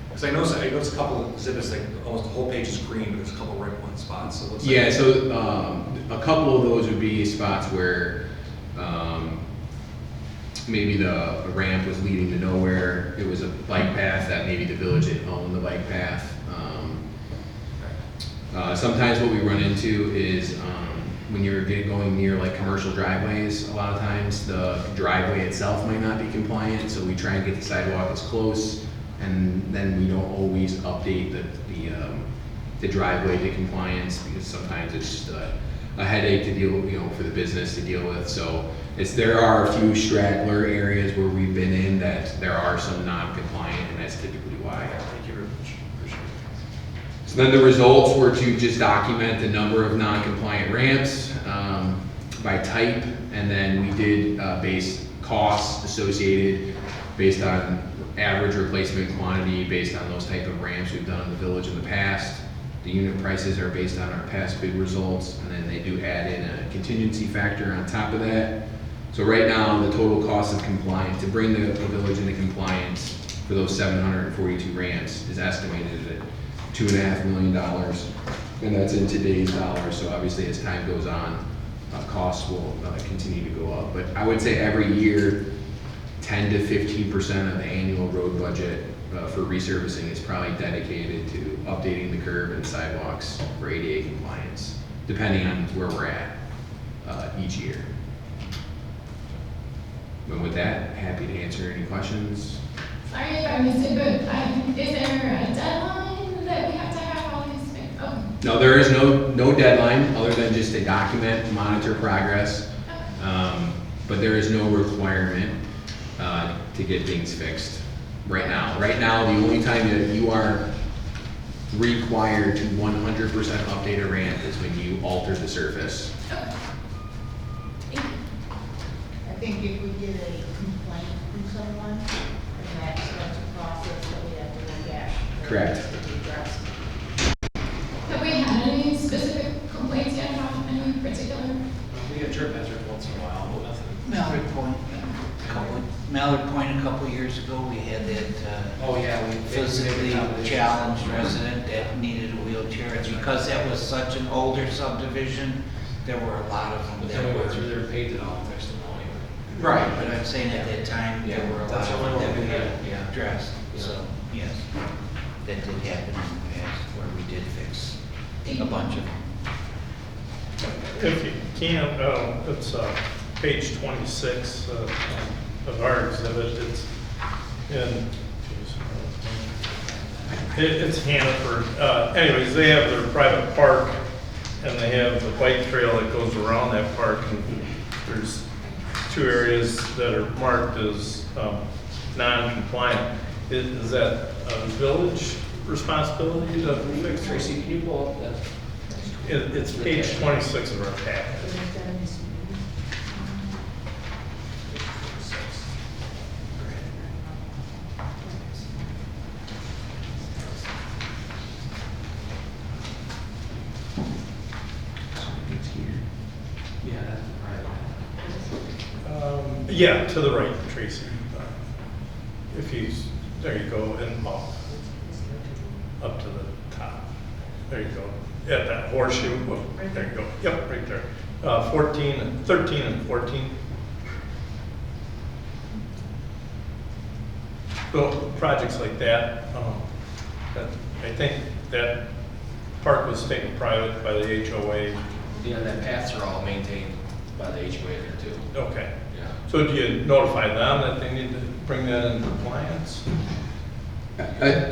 Because I noticed a couple of exhibits, like almost the whole page is green, but there's a couple of red one spots. So it looks like Yeah, so a couple of those would be spots where maybe the ramp was leading to nowhere. It was a bike path that maybe the village had owned the bike path. Sometimes what we run into is when you're going near like commercial driveways, a lot of times the driveway itself might not be compliant, so we try and get the sidewalk as close, and then we don't always update the driveway to compliance, because sometimes it's just a headache to deal with, for the business to deal with. So there are a few straggler areas where we've been in that there are some non-compliant, and that's typically why. Thank you very much, appreciate it. So then the results were to just document the number of non-compliant ramps by type, and then we did base costs associated based on average replacement quantity, based on those type of ramps we've done in the village in the past. The unit prices are based on our past bid results, and then they do add in a contingency factor on top of that. So right now, the total cost of compliance, to bring the village into compliance for those 742 ramps, is estimated at $2.5 million, and that's in today's dollars. So obviously, as time goes on, costs will continue to go up. But I would say every year, 10 to 15% of the annual road budget for resurfacing is probably dedicated to updating the curb and sidewalks for ADA compliance, depending on where we're at each year. And with that, happy to answer any questions. Sorry if I missed it, but is there a deadline that we have to have all these things? Oh, No, there is no deadline other than just to document, monitor progress. But there is no requirement to get things fixed right now. Right now, the only time that you are required to 100% update a ramp is when you alter the surface. I think if we get a complaint from someone, then that starts a process that we have to look at. Correct. To be addressed. have we had any specific complaints yet about any particular? We get trip hazard once in a while, but nothing. Mallard Point a couple years ago, we had that Oh, yeah, we. physically challenged resident that needed a wheelchair. And because that was such an older subdivision, there were a lot of them But that then we went through were. there and paid it all, fixed them all anyway. Right, but I'm saying at that time, there were a lot That's the of only them one that we we had, had yeah. addressed. Yeah. So, yes, that did happen in the past where we did fix a bunch of them. If you can, it's page 26 of our exhibit. It's in, it's Hannaford. Anyways, they have their private park, and they have the bike trail that goes around that park. And there's two areas that are marked as non-compliant. Is that a village responsibility to fix? Tracy, can you pull up that? It's page 26 of our packet. Yeah, that's right. Yeah, to the right, Tracy. If you, there you go, and up to the top. There you go. At that horseshoe, there you go. Yep, right there. 13 and 14. So projects like that, I think that park was taken private by the HOA. Yeah, that paths are all maintained by the HOA there too. Okay. Yeah. So do you notify them that they need to bring that in compliance?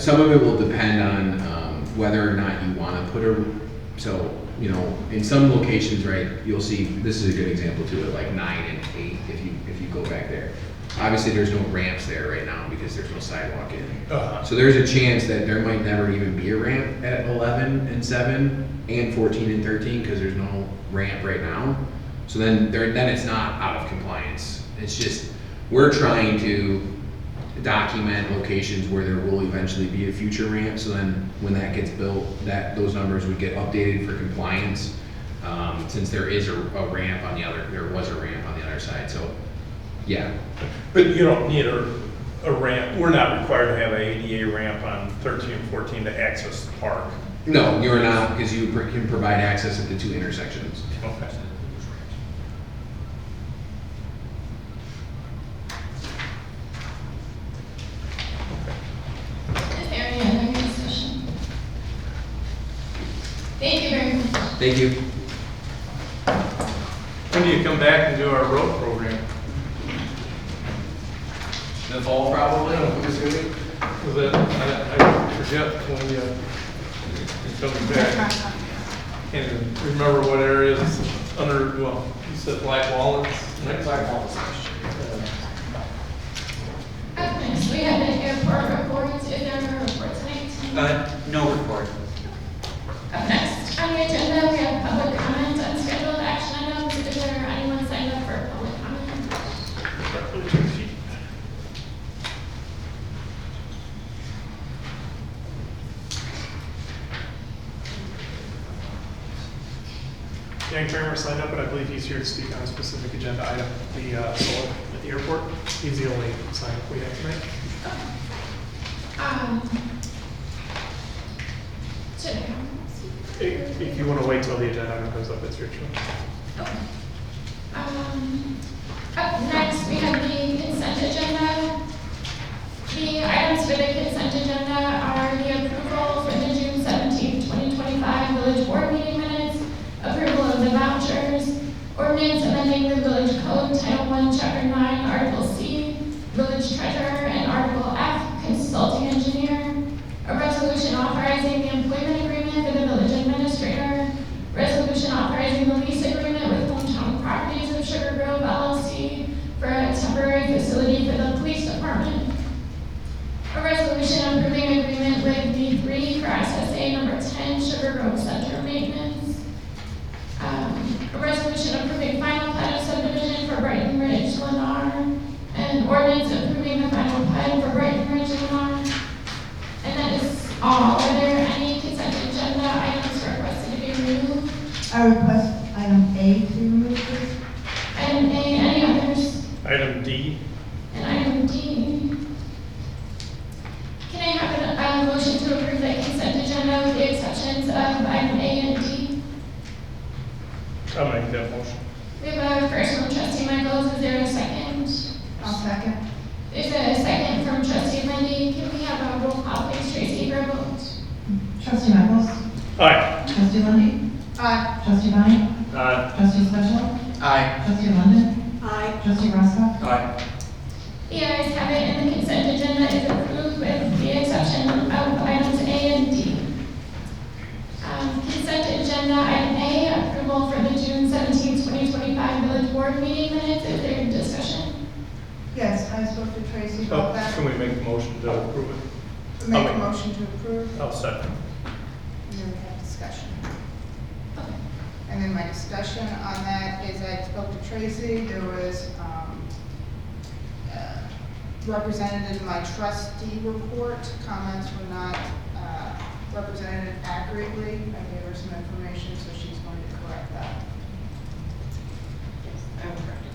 Some of it will depend on whether or not you want to put so, in some locations, right, you'll see, this is a good example too, at like 9 and 8, if you go back there. Obviously, there's no ramps there right now because there's no sidewalk in. Uh-huh. So there's a chance that there might never even be a ramp at 11 and 7 and 14 and 13 because there's no ramp right now. So then it's not out of compliance. It's just, we're trying to document locations where there will eventually be a future ramp. So then when that gets built, those numbers would get updated for compliance. Since there is a ramp on the other, there was a ramp on the other side. So yeah. But you don't need a ramp. We're not required to have a ADA ramp on 13 and 14 to access the park. No, you're not, because you can provide access at the two intersections. Okay. Is there any other discussion? Thank you very much. Thank you. When do you come back and do our road program? The fall probably, I'm assuming. I forget when you're coming back. Can't even remember what areas under, well, you said Black Walnuts? Black Walnuts. Up next, we have an airport report. Is there a report tonight? No report. Up next on the agenda, we have public comment on scheduled action items. Is there anyone signed up for public comment? Dan Kramer signed up, but I believe he's here to speak on a specific agenda item, the solar at the airport. He's the only sign up we have tonight. Today. If you want to wait till the agenda item goes up, it's your choice. Up next, we have the consent agenda. The items for the consent agenda are the approval for the June 17th, 2025 village board meeting minutes, approval of the vouchers, ordinance amending the village code, Title I, Chapter 9, Article C, village treasurer, and Article F, consulting engineer, a resolution authorizing the employment agreement for the village administrator, resolution authorizing the lease agreement with Hometown Properties of Sugar Grove LLC for a temporary facility for the police department, a resolution approving agreement with V3 for SSA number 10 Sugar Grove Center maintenance, a resolution approving final plat of subdivision for Brighton Ridge, Lennar, and ordinance approving the final plat for Brighton Ridge, Lennar. And that is all. Are there any consent agenda items requested to be removed? I request item A to be removed, please. Item A, any others? Item D. And item D. Can I have a motion to approve the consent agenda with the exceptions of item A and D? I'll make that motion. We have a first from trustee Michaels. Is there a second? I'll second. There's a second from trustee Lindy. Can we have a roll call, please, Tracy, for a vote? Trustee Michaels? Aye. Trustee Lundy. Aye. Trustee Bonnie? Aye. Trustee Special? Aye. Trustee London? Aye. Trustee Roscoe? Aye. The ayes have it, and the consent agenda is approved with the exception of items A and D. Consent agenda, item A, approval for the June 17, 2025 village board meeting minutes. Is there discussion? Yes, I spoke to Tracy about that. Can we make a motion to approve it? Make a motion to approve, I'll second. and then we have discussion. And then my discussion on that is I spoke to Tracy, there was, represented in my trustee report, comments were not, represented accurately. I gave her some information, so she's going to correct that. I will correct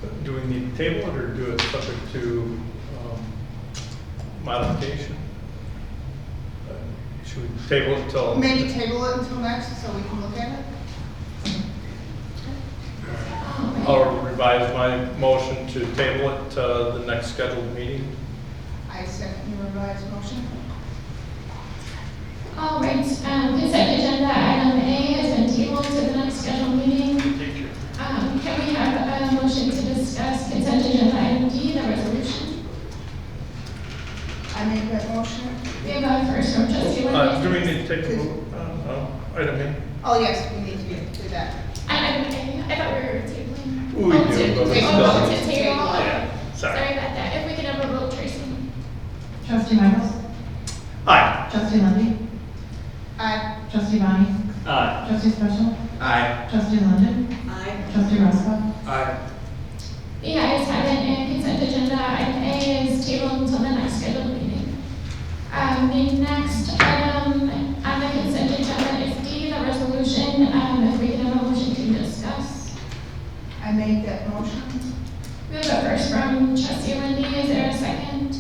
it. Do we need to table it or do it subject to modification? Should we table it until? Maybe table it until next, so we can look at it? I'll revise my motion to table it to the next scheduled meeting. I second your revised motion. All right, consent agenda item A has been tabled to the next scheduled meeting. Can we have a motion to discuss consent agenda item D, the resolution? I make that motion. We have a first from trustee Lindy. Do we need to take a vote? Item in? Oh, yes, we need to do that. I thought we were tabling. We do, but we still Oh, need. to table. Yeah, Sorry sorry. about that. If we could have a vote, Tracy. Trustee Michaels? Aye. Trustee Lundy. Aye. Trustee Bonnie? Aye. Trustee Special? Aye. Trustee London? Aye. Trustee Roscoe? Aye. The ayes have it, and consent agenda item A is tabled until the next scheduled meeting. The next item on the consent agenda is D, the resolution. If we can have a motion to discuss. I make that motion. We have a first from Trustee Lindy. Is there a second?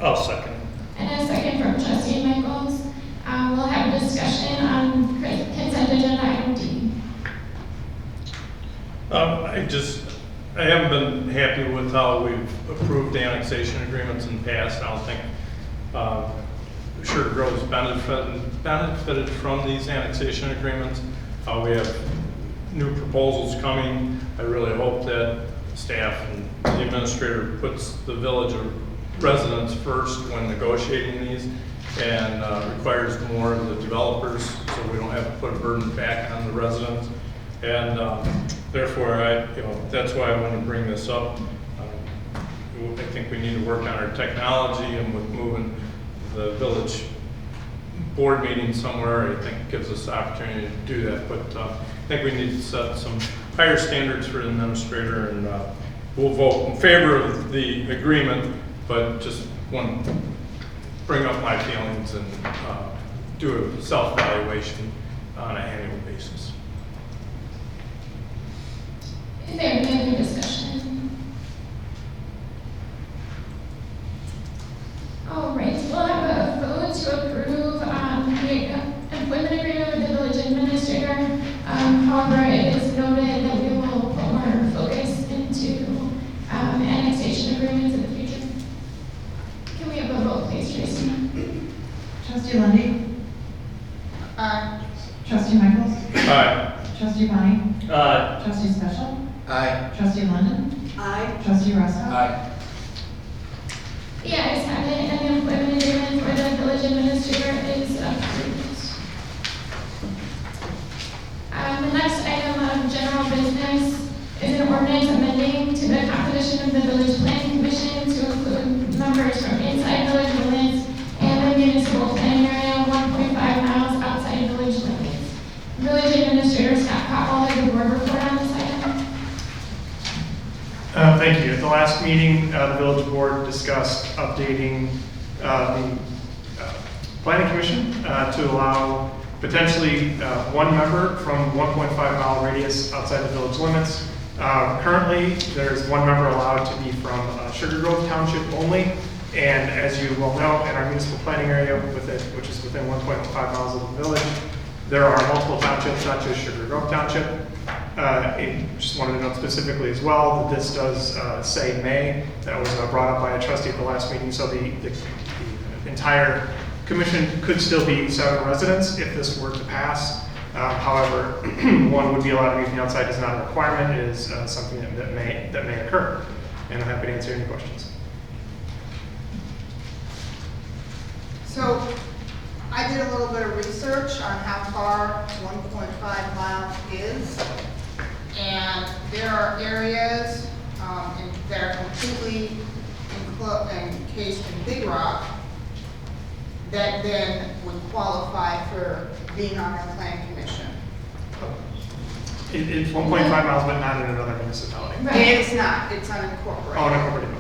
I'll second. And a second from Trustee Michaels. We'll have a discussion on consent agenda item D. I haven't been happy with how we've approved annexation agreements in the past. I don't think Sugar Grove's benefited from these annexation agreements. We have new proposals coming. I really hope that staff and the administrator puts the village residents first when negotiating these and requires more of the developers so we don't have to put a burden back on the residents. And therefore, that's why I want to bring this up. I think we need to work on our technology, and with moving the village board meeting somewhere, I think gives us the opportunity to do that. But I think we need to set some higher standards for the administrator, and we'll vote in favor of the agreement, but just want to bring up my feelings and do a self-evaluation on an annual basis. Is there any other discussion? All right, we'll have a vote to approve the employment agreement with the village administrator. However, it is noted that we will put more focus into annexation agreements in the future. Can we have a vote, please, Tracy? Trustee Lundy. Aye. Trustee Michaels? Aye. Trustee Bonnie? Aye. Trustee Special? Aye. Trustee London? Aye. Trustee Roscoe? Aye. The ayes have it, and the employment agreement for the village administrator is approved. The next item of general business is an ordinance amending to the composition of the village planning commission to include members from inside village limits and the municipal planning area 1.5 miles outside village limits. Village administrator Scott Cotwell has the board report on this item. Thank you. At the last meeting, the village board discussed updating the planning commission to allow potentially one member from 1.5 mile radius outside the village limits. Currently, there's one member allowed to be from Sugar Grove Township only. And as you well know, in our municipal planning area, which is within 1.5 miles of the village, there are multiple townships, not just Sugar Grove Township. I just wanted to note specifically as well that this does say May. That was brought up by a trustee at the last meeting, so the entire commission could still be 7 residents if this were to pass. However, one would be allowed to be from the outside is not a requirement. It is something that may occur, and I'm happy to answer any questions. So I did a little bit of research on how far 1.5 miles is. And there are areas that are completely encased in Big Rock that then would qualify for being on our plan commission. It's 1.5 miles, but not in another municipality. Right. It's not, it's unincorporated. Oh, unincorporated.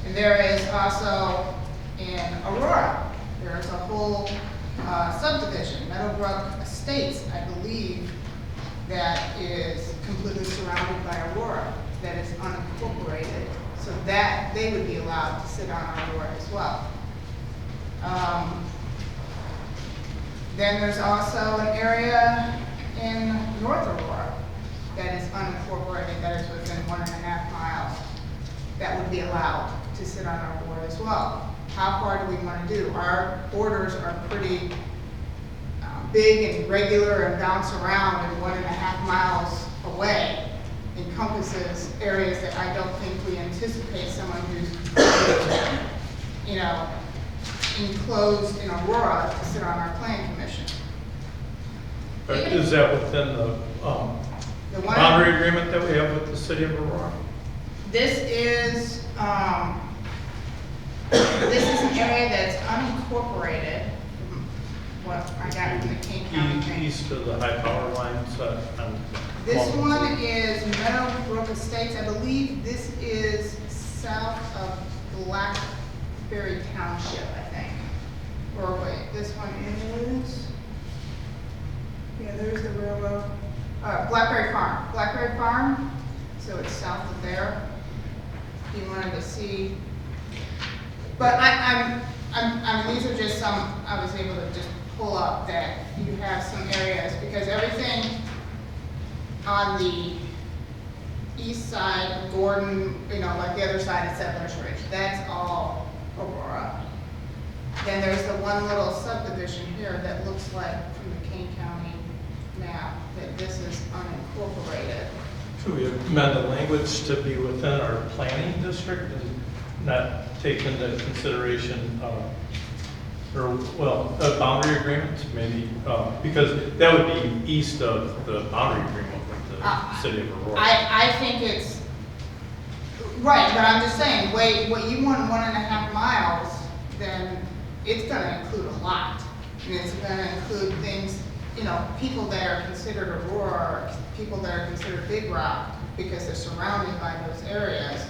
And there is also in Aurora, there's a whole subdivision, Meadowbrook Estates, I believe, that is completely surrounded by Aurora, that is unincorporated, so that they would be allowed to sit on Aurora as well. Then there's also an area in North Aurora that is unincorporated, that is within 1.5 miles, that would be allowed to sit on our board as well. How far do we want to do? Our borders are pretty big and regular and bounce around, and 1.5 miles away encompasses areas that I don't think we anticipate someone who's, enclosed in Aurora to sit on our plan commission. Is that within the The one, Boundary agreement that we have with the city of Aurora. this is an area that's unincorporated, from what I got from the King County thing. East of the high power lines on. This one is Meadowbrook Estates. I believe this is south of Blackberry Township, I think. Or wait, this one is, yeah, there's the railroad. Blackberry Farm, so it's south of there. If you wanted to see. But I mean, these are just some, I was able to just pull up that you have some areas, because everything on the east side of Gordon, you know, like the other side of Settlers Ridge, that's all Aurora. Then there's the one little subdivision here that looks like from the Kane County map, that this is unincorporated. Should we amend the language to be within our planning district and not take into consideration, a boundary agreement, maybe, because that would be east of the boundary agreement with the city of Aurora. I think it's, right, but I'm just saying, wait, what you want 1.5 miles, then it's gonna include a lot. And it's gonna include things, you know, people that are considered Aurora, or people that are considered Big Rock, because they're surrounded by those areas,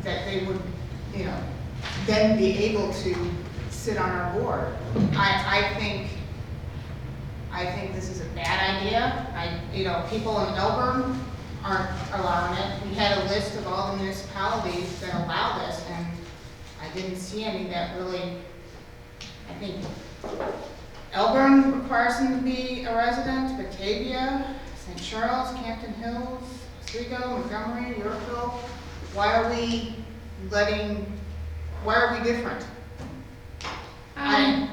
that they would, you know, then be able to sit on our board. I think this is a bad idea. You know, people in Elburn aren't allowing it. We had a list of all the municipalities that allow this, and I didn't see any that really, I think Elburn requires them to be a resident, Batavia, St. Charles, Campton Hills, Oswego, Montgomery, Yorkville. Why are we different?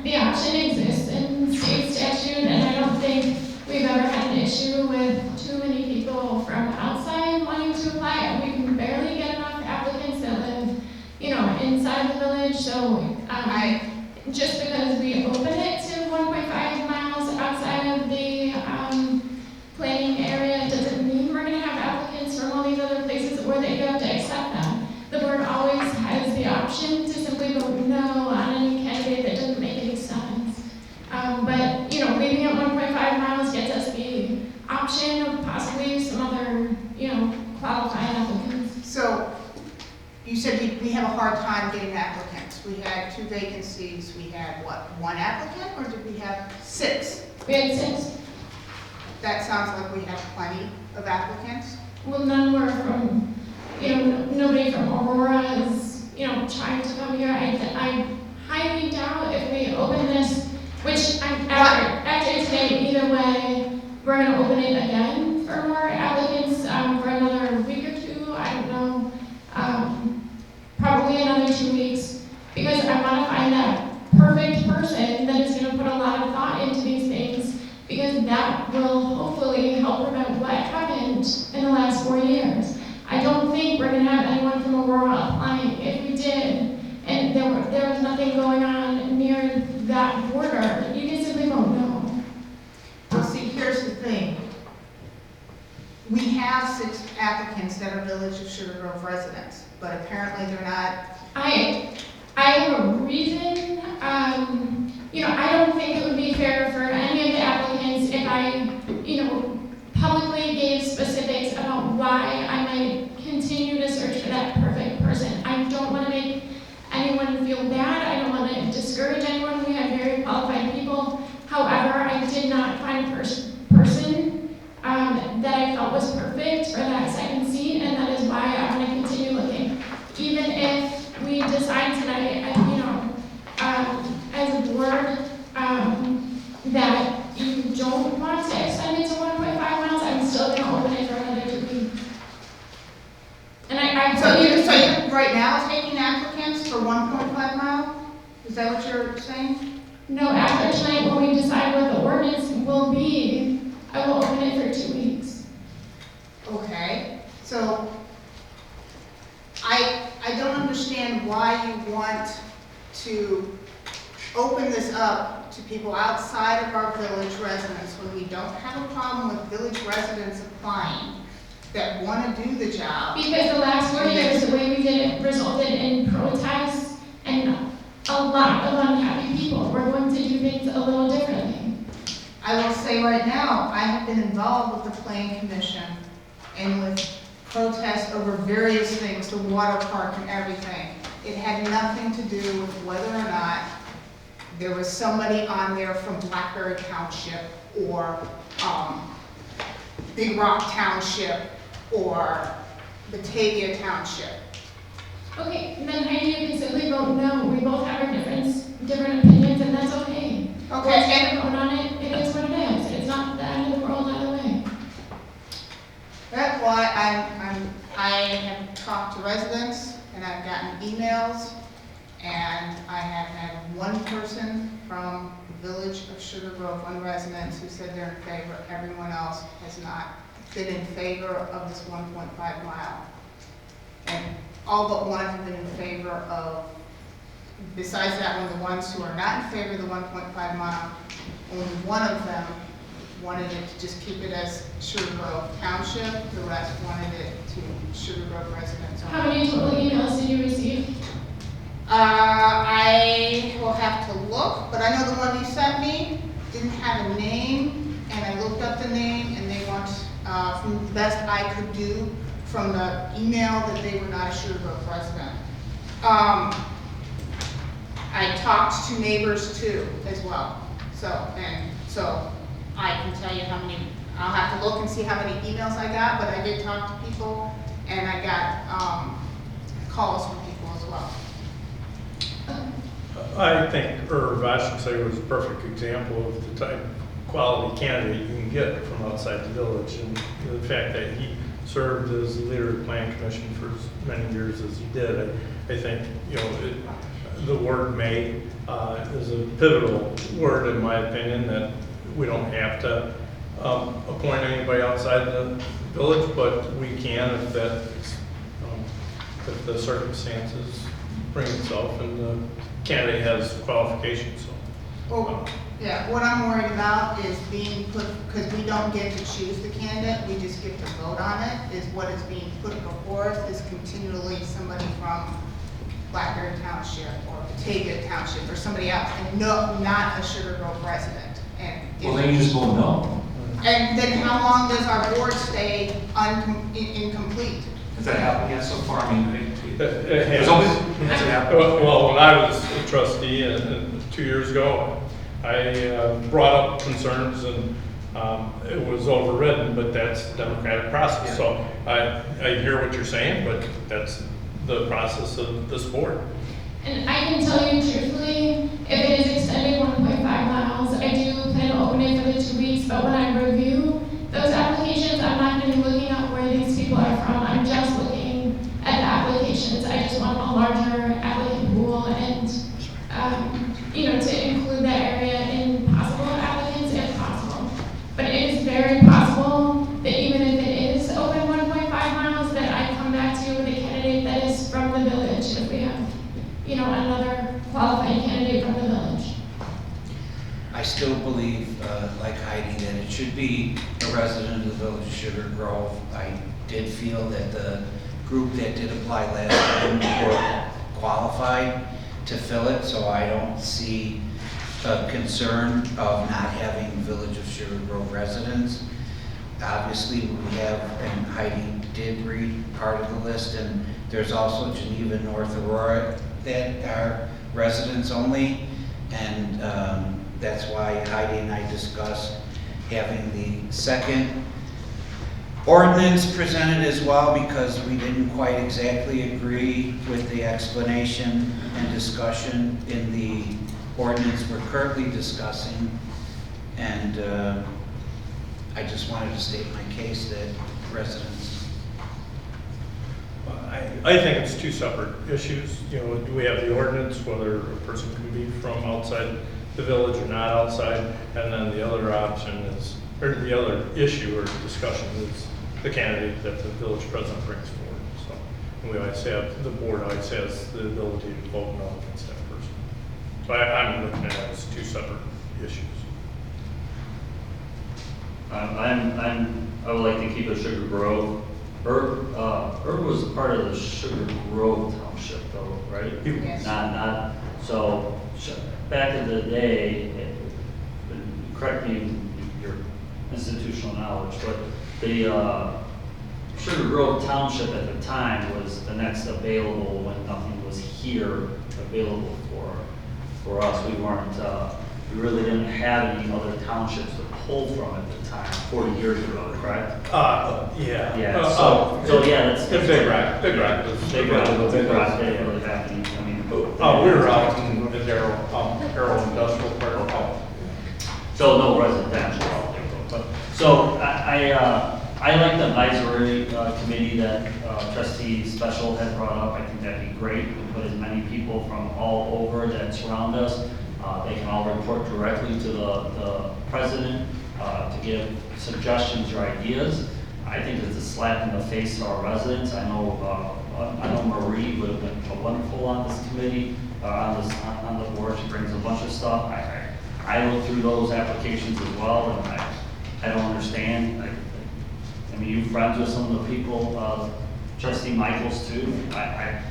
The option exists in state statute, and I don't think we've ever had an issue with too many people from outside wanting to apply. We can barely get enough applicants that live, you know, inside the village, so just because we open it to 1.5 miles outside of the planning area doesn't mean we're gonna have applicants from all these other places where they have to accept them. The board always has the option to simply vote no on any candidate that doesn't make any sense. But, you know, leaving it 1.5 miles gets us the option of possibly some other, you know, qualified applicants. So, you said we have a hard time getting applicants. We had 2 vacancies. We had, what, 1 applicant, or did we have 6? We had 6. That sounds like we have plenty of applicants. Well, none were from, you know, nobody from Aurora is, you know, trying to come here. I highly doubt if we open this, which after today, either way, we're gonna open it again for more applicants, for another week or 2, I don't know. Probably another 2 weeks, because I wanna find that perfect person that is gonna put a lot of thought into these things, because that will hopefully help prevent what happened in the last 4 years. I don't think we're gonna have anyone from Aurora applying. If we did, and there was nothing going on near that border, you can simply vote no. Well, see, here's the thing. We have 6 applicants that are Village of Sugar Grove residents, but apparently they're not. I have a reason, you know, I don't think it would be fair for any of the applicants if I, you know, publicly gave specifics about why I might continue to search for that perfect person. I don't want to make anyone feel bad. I don't want to discourage anyone. We have very qualified people. However, I did not find a person that I felt was perfect for that second seat, and that is why I want to continue looking. Even if we decide tonight, you know, as a board, that you don't want to extend it to 1.5 miles, I'm still going to open it for another 2 weeks. And So you're right now taking applicants for 1.5 mile? Is that what you're saying? No, after tonight, when we decide what the ordinance will be, I will open it for 2 weeks. Okay, so I don't understand why you want to open this up to people outside of our village residents, when we don't have a problem with village residents applying that want to do the job. Because the last 4 years, the way we did it resulted in protests and a lot of unhappy people. We're going to do things a little differently. I will say right now, I have been involved with the Planning Commission and with protests over various things, the water park and everything. It had nothing to do with whether or not there was somebody on there from Blackberry Township or Big Rock Township or Batavia Township. Okay, and then Heidi, you can simply vote no. We both have our different opinions, and that's okay. Okay, Let's and vote on it. It is what it is. It's not the end of the world either way. that's why I have talked to residents and I've gotten emails, and I have had one person from the village of Sugar Grove, one resident who said they're in favor. Everyone else has not been in favor of this 1.5 mile. And all but one have been in favor of, besides that one, the ones who are not in favor of the 1.5 mile, only one of them wanted it to just keep it as Sugar Grove Township. The rest wanted it to Sugar Grove residents only. How many total emails did you receive? I will have to look, but I know the one you sent me didn't have a name, and I looked up the name, and they want, from the best I could do from the email, that they were not a Sugar Grove resident. I talked to neighbors too, as well. So I can tell you how many, I'll have to look and see how many emails I got, but I did talk to people, and I got calls from people as well. I think Irv, I should say, was a perfect example of the type of quality candidate you can get from outside the village, and the fact that he served as the leader of the Planning Commission for as many years as he did. I think, the word may is a pivotal word, in my opinion, that we don't have to appoint anybody outside the village, but we can if if the circumstances bring itself and the candidate has qualifications. Well, yeah, what I'm worried about is being put, because we don't get to choose the candidate, we just get to vote on it, is what is being put before us is continually somebody from Blackberry Township or Batavia Township or somebody else, and no, not a Sugar Grove resident. And Well, then you just vote no. And then how long does our board stay incomplete? Has that happened yet so far? I mean, It there's has. always, has it happened? Well, when I was a trustee 2 years ago, I brought up concerns and it was overridden, but that's the democratic process. So I hear what you're saying, but that's the process of this board. And I can tell you truthfully, if it is extended 1.5 miles, I do plan to open it for the 2 weeks, but when I review those applications, I'm not going to be looking at where these people are from. I'm just looking at the applications. I just want a larger applicant pool and, to include that area in possible applicants if possible. But it is very possible that even if it is open 1.5 miles, that I come back to you with a candidate that is from the village if we have, another qualified candidate from the village. I still believe, like Heidi, that it should be a resident of the village of Sugar Grove. I did feel that the group that did apply last time were qualified to fill it, so I don't see a concern of not having Village of Sugar Grove residents. Obviously, we have, and Heidi did read part of the list, and there's also Geneva, North Aurora that are residents only, and that's why Heidi and I discussed having the second ordinance presented as well, because we didn't quite exactly agree with the explanation and discussion in the ordinance we're currently discussing. And I just wanted to state my case that residents. I think it's two separate issues. We have the ordinance, whether a person can be from outside the village or not outside, and then the other option is, or the other issue or discussion is the candidate that the village president brings forward. So, and we always have, the board always has the ability to vote no against that person. So I'm looking at it as two separate issues. I would like to keep it Sugar Grove. Herb was part of the Sugar Grove Township though, right? Yes. Not, so, back in the day, correct me your institutional knowledge, but the, Sugar Grove Township at the time was the next available when nothing was here available for us. We weren't, we really didn't have any other townships to pull from at the time, 40 years ago, correct? Yeah. Yeah, so yeah, that's. Big Rock. Big Rock, they didn't really have any, I mean. We were out in the Arrow Industrial Park. So no residential out there, but, so I like the advisory committee that trustee Special had brought up. I think that'd be great. We put as many people from all over that surround us. They can all report directly to the president to give suggestions or ideas. I think it's a slap in the face to our residents. I know Marie would have been wonderful on this committee, on the board. She brings a bunch of stuff. I look through those applications as well, and I don't understand. I mean, you friends with some of the people, Trustee Michaels too. I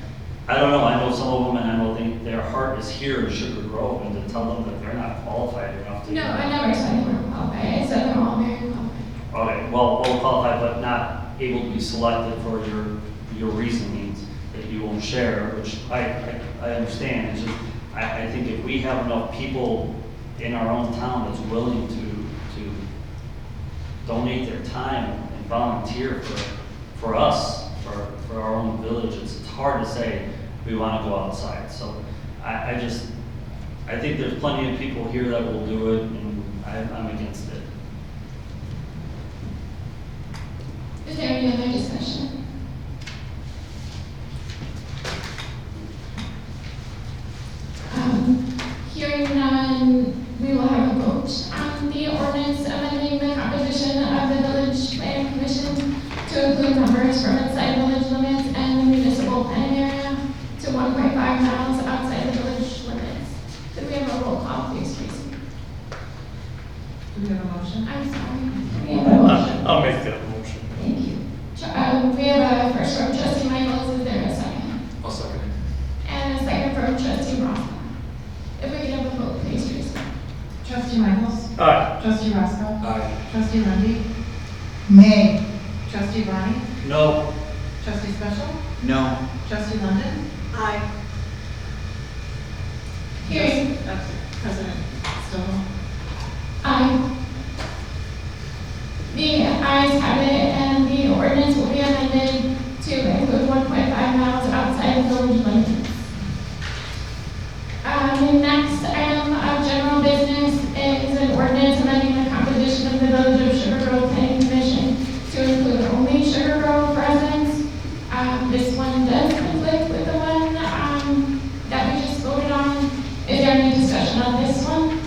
don't know. I know some of them, and I know their heart is here in Sugar Grove, and to tell them that they're not qualified enough to. No, I never said they were qualified. I said they're all very qualified. Okay, well qualified, but not able to be selected for your reasonings that you won't share, which I understand. It's just, I think if we have enough people in our own town that's willing to donate their time and volunteer for us, for our own village, it's hard to say we want to go outside. So I think there's plenty of people here that will do it, and I'm against it. Is there any other discussion? Hearing none, we will have a vote on the ordinance amending the composition of the village planning commission to include members from inside village limits and the municipal planning area to 1.5 miles outside the village limits. Could we have a roll call, please, Tracy? Do we have a motion? I'm sorry. We have a motion. I'll make that motion. Thank you. We have a first from Trustee Michaels. Is there a second? I'll second it. And a second from Trustee Roscoe. If we could have a vote, please, Tracy. Trustee Michaels? Aye. Trustee Roscoe? Aye. Trustee Lundy, Nay. Trustee Bonnie? No. Trustee Special? No. Trustee London? Aye. Hearing. President Stoll? Aye. The ayes have it, and the ordinance will be amended to include 1.5 miles outside of village limits. The next item of general business is an ordinance amending the composition of the Village of Sugar Grove Planning Commission to include only Sugar Grove residents. This one does conflict with the one that we just voted on. Is there any discussion on this one?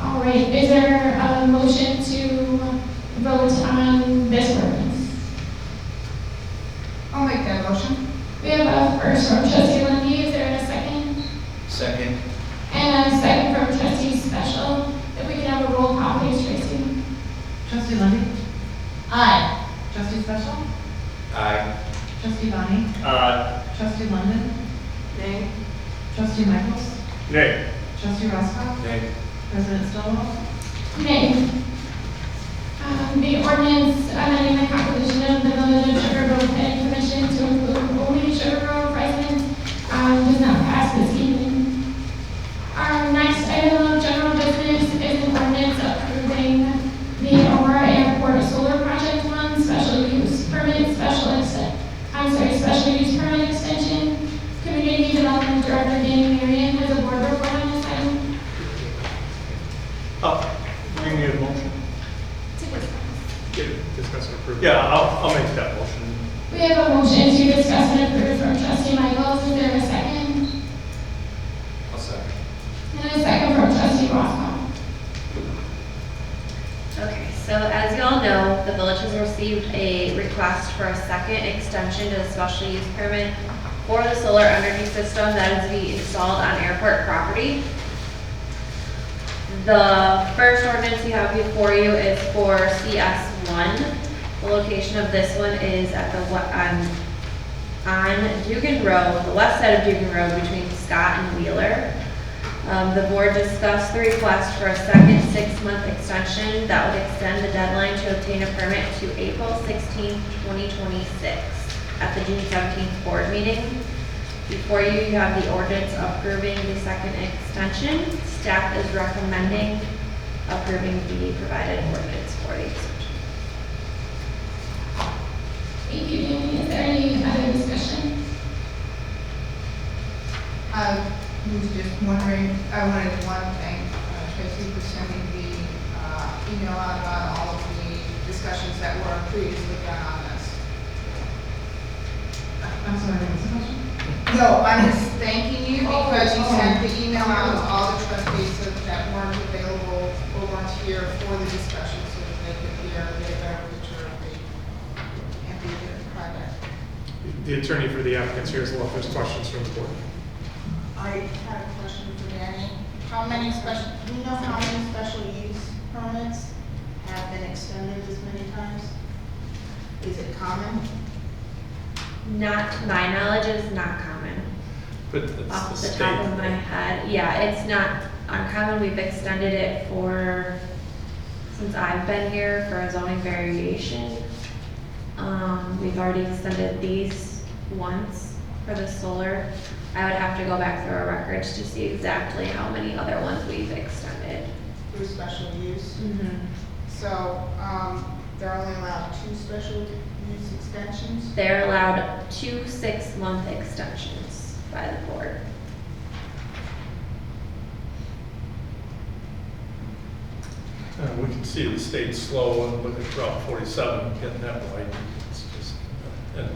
All right, is there a motion to vote on this ordinance? I'll make that motion. We have a first from Trustee Lundy. Is there a second? Second. And a second from Trustee Special. If we can have a roll call, please, Tracy. Trustee Lundy, Aye. Trustee Special? Aye. Trustee Bonnie? Trustee London? Nay. Trustee Michaels? Nay. Trustee Roscoe? Nay. President Stoll? Nay. The ordinance amending the composition of the Village of Sugar Grove Planning Commission to include only Sugar Grove residents does not pass this evening. Our next item of general business is an ordinance approving the Aurora Airport Solar Project 1 special use permit, special use permit extension. Community Development Director Danny Marion has a board report on this item. We need a motion. Discuss and approve. Yeah, I'll make that motion. We have a motion to discuss and approve from Trustee Michaels. Is there a second? I'll second. And a second from Trustee Roscoe. Okay, so as you all know, the village has received a request for a second extension to the special use permit for the solar energy system that is to be installed on airport property. The first ordinance you have before you is for CS1. The location of this one is at on Dugan Road, the west side of Dugan Road between Scott and Wheeler. The board discussed the request for a second 6-month extension that would extend the deadline to obtain a permit to April 16, 2026 at the June 17th board meeting. Before you, you have the ordinance approving the second extension. Staff is recommending approving the provided ordinance for the extension. Thank you, Danny. Is there any other discussion? I was just wondering, I wanted one thing, Tracy was sending the email out about all of the discussions that were previously done on this. I'm sorry, what was the question? No, I'm just thanking you because you sent the email out to all the trustees that weren't available or weren't here for the discussion so that they could hear, get a better picture of the project. The attorney for the applicants here as well, if there's questions from the board. I had a question for Danny. Do you know how many special use permits have been extended as many times? Is it common? Not to my knowledge, it is not common. But it's Off the the top state. of my head, yeah, it's not uncommon. We've extended it since I've been here for a zoning variation. We've already extended these once for the solar. I would have to go back through our records to see exactly how many other ones we've extended. Through special use? Mm-hmm. So, they're only allowed 2 special use extensions? They're allowed 2 6-month extensions by the board. We can see the state's slow and look at Route 47 getting that wide. It's just, and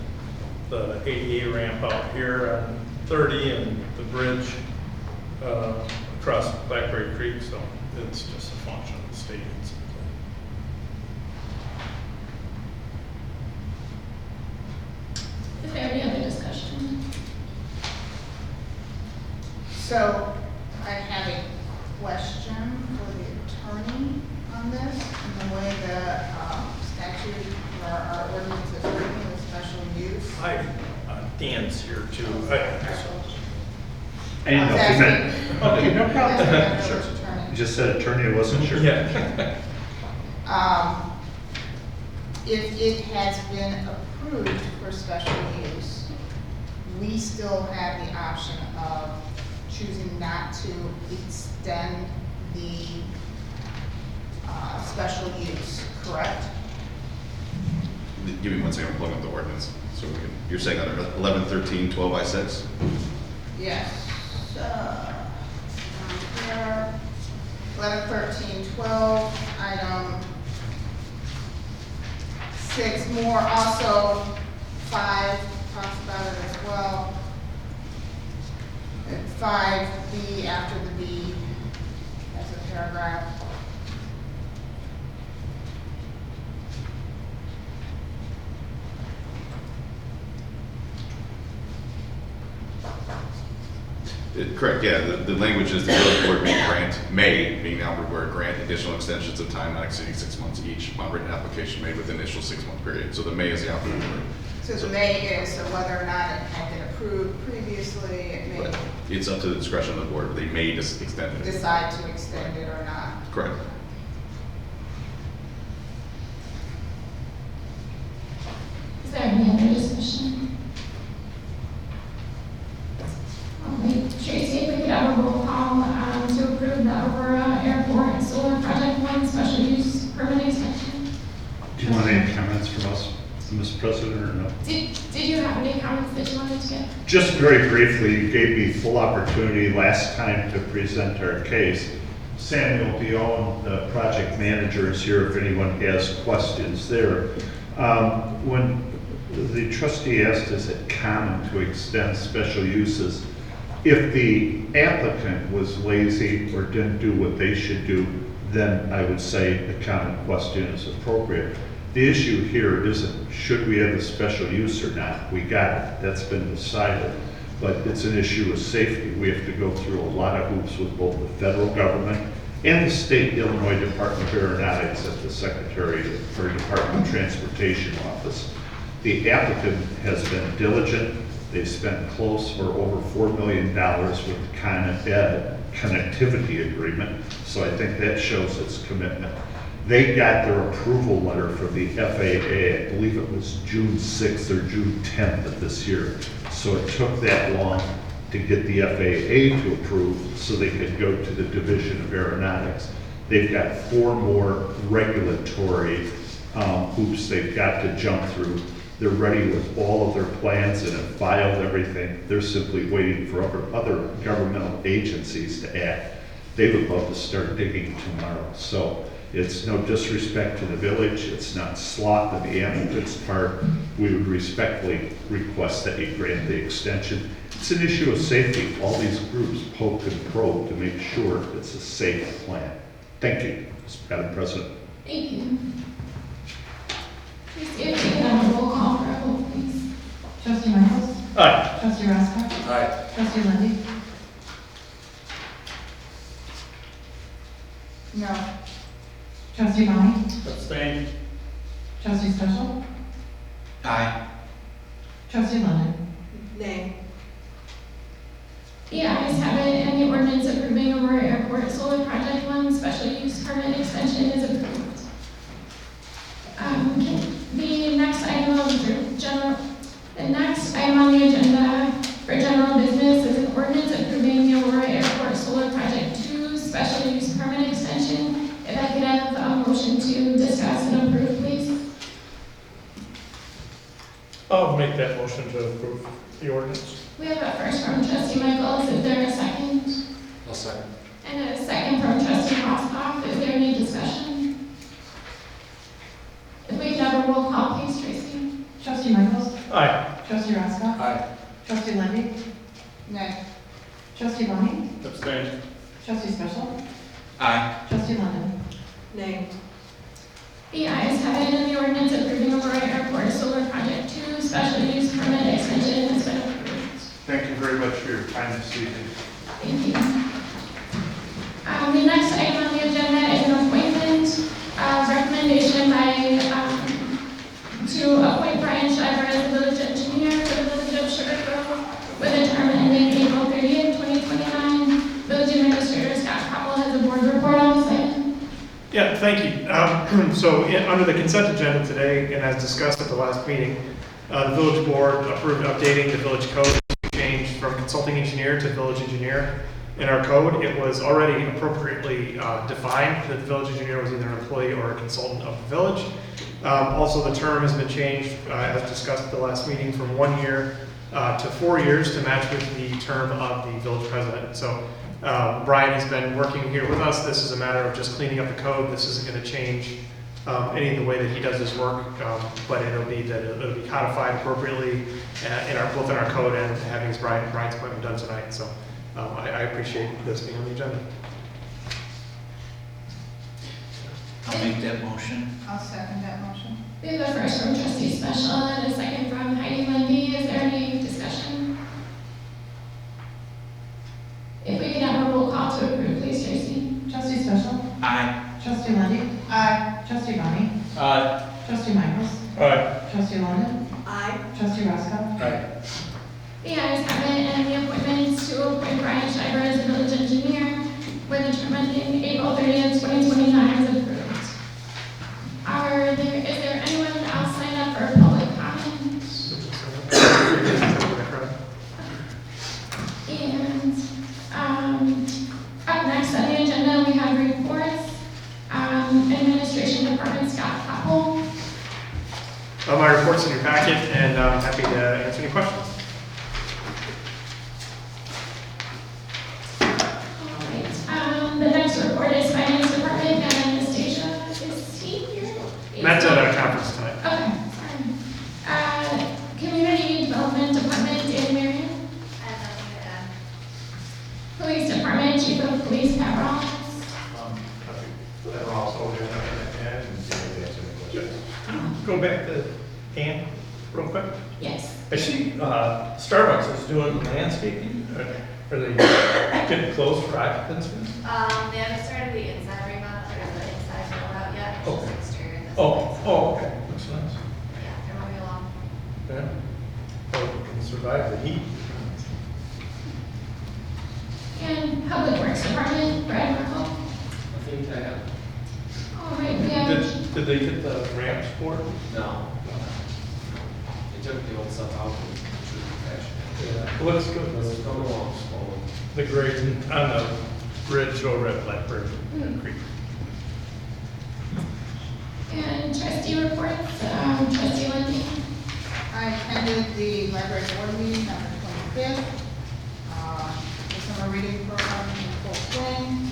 the ADA ramp out here on 30 and the bridge across Blackberry Creek, so it's just a function of the state. Is there any other discussion? So, I have a question for the attorney on this, and the way the statute or our ordinance is written with special use. Dan's here too. I didn't know if you meant, okay, no problem. Sure. You just said attorney, I wasn't sure. Yeah. If it has been approved for special use, we still have the option of choosing not to extend the special use, correct? Give me 1 second, I'm pulling up the ordinance. So we can, you're saying under 11, 13, 12 by 6? Yes. Here, 11, 13, 12, item 6 more, also 5 talks about it as well. And 5B after the B as a paragraph. Correct, yeah, the language is the village board may, being the outward word, grant additional extensions of time not exceeding 6 months each on written application made within the initial 6-month period. So the may is the outward word. So the may is, so whether or not it had been approved previously, it may It's up to the discretion of the board, they may just extend it. decide to extend it or not. Correct. Is there any other discussion? Tracy, if we could have a roll call to approve the Aurora Airport Solar Project 1 special use permit extension. Do you want any comments from us, Mr. President, or no? Did you have any comments that you wanted to get? Just very briefly, you gave me full opportunity last time to present our case. Samuel Dion, the project manager, is here if anyone has questions there. When the trustee asked, is it common to extend special uses? If the applicant was lazy or didn't do what they should do, then I would say the common question is appropriate. The issue here isn't should we have a special use or not. We got it. That's been decided. But it's an issue of safety. We have to go through a lot of hoops with both the federal government and the State Illinois Department of Aeronautics at the Secretary or Department of Transportation Office. The applicant has been diligent. They've spent close or over $4 million with the Con Ed connectivity agreement, so I think that shows its commitment. They got their approval letter from the FAA, I believe it was June 6th or June 10th of this year. So it took that long to get the FAA to approve so they could go to the Division of Aeronautics. They've got 4 more regulatory hoops they've got to jump through. They're ready with all of their plans and have filed everything. They're simply waiting for other governmental agencies to act. They would love to start digging tomorrow. So it's no disrespect to the village. It's not sloth on the applicant's part. We would respectfully request that you grant the extension. It's an issue of safety. All these groups poke and probe to make sure it's a safe plan. Thank you, Madam President. Thank you. Please, if you can have a roll call for a vote, please. Trustee Michaels? Aye. Trustee Roscoe? Aye. Trustee Lindy? No. Trustee Bonnie? Abstain. Trustee Special? Aye. Trustee London? Nay. The ayes have it, and the ordinance approving Aurora Airport Solar Project 1 special use permit extension is approved. The next item on the agenda for general business is an ordinance approving the Aurora Airport Solar Project 2 special use permit extension. If I could have a motion to discuss and approve, please. I'll make that motion to approve the ordinance. We have a first from trustee Michaels. Is there a second? I'll second. And a second from trustee Roscoff. Is there any discussion? If we could have a roll call, please, Tracy. Trustee Michaels? Aye. Trustee Roscoe? Aye. Trustee Lindy? Nay. Trustee Bonnie? Abstain. Trustee Special? Aye. Trustee London? Nay. The ayes have it, and the ordinance approving Aurora Airport Solar Project 2 special use permit extension has been approved. Thank you very much for your time this evening. Thank you. The next item on the agenda is an appointment, recommendation by, to appoint Brian Schreiber as the village engineer for the village of Sugar Grove with a term ending April 30th, 2029. Village Administrator Scott Copple has a board report on this item. Yeah, thank you. Under the consent agenda today, and as discussed at the last meeting, the village board approved updating the village code to change from consulting engineer to village engineer. In our code, it was already appropriately defined that the village engineer was either an employee or a consultant of the village. Also, the term has been changed, as discussed at the last meeting, from 1 year to 4 years to match with the term of the village president. So Brian has been working here with us. This is a matter of just cleaning up the code. This isn't going to change any of the way that he does his work, but it'll be codified appropriately both in our code and having Brian's appointment done tonight. So I appreciate this being on the agenda. I'll make that motion. I'll second that motion. We have a first from trustee Special and a second from Heidi Lindy. Is there any discussion? If we could have a roll call to approve, please, Tracy. Trustee Special? Aye. Trustee Lindy? Aye. Trustee Bonnie? Aye. Trustee Michaels? Aye. Trustee London? Aye. Trustee Roscoe? Aye. The ayes have it, and the appointments to appoint Brian Schreiber as the village engineer with a term ending April 30th, 2029 is approved. Is there anyone else signed up for public comment? And up next on the agenda, we have reports. Administration Department, Scott Copple. My report's in your packet, and I'm happy to answer any questions. The next report is Finance Department, and Anastasia, is he here? Matt's at a conference tonight. Okay, sorry. Community Development Department, Dan Marion. Police Department, Chief of Police, Pat Rollins. Go back to Ann real quick. Yes. I see Starbucks is doing landscaping. Are they getting close for occupancy? They haven't started the inside remodel or the inside build out yet, it's Okay. just exterior. This Oh, okay, that's nice. Yeah, they're moving along. Yeah. Oh, we can survive the heat. And Public Works Department, Brad Merkel. I think I have. All right, we have, Did they get the ramps for it? No. They took the old stuff out and threw the patch. Yeah. It looks good. It's coming along slowly. The grade on the bridge over at Blackbird Creek. and trustee reports, trustee Lindsay. I attended the library board meeting on the 25th. The summer reading program in full swing.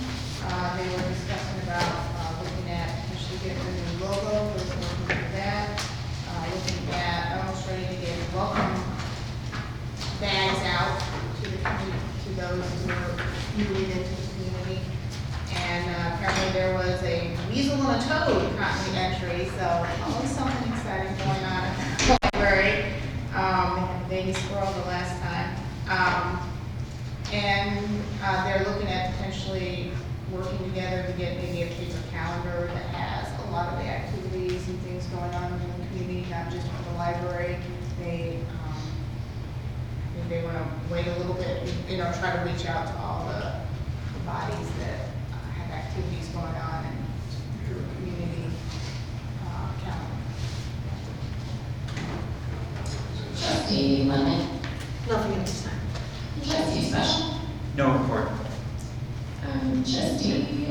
They were discussing about looking at potentially getting a new logo, those who are looking for that. Looking at, almost ready to get welcome bags out to the community, to those who are moving into the community. And apparently there was a weasel and a toad caught in the entry, so always something exciting going on at the library. They had a baby squirrel the last time. And they're looking at potentially working together to get maybe a paper calendar that has a lot of the activities and things going on in the community, not just from the library. They want to wait a little bit, you know, try to reach out to all the bodies that have activities going on in your community calendar. Trustee Lemon, Nothing at this time. trustee Special, No report. trustee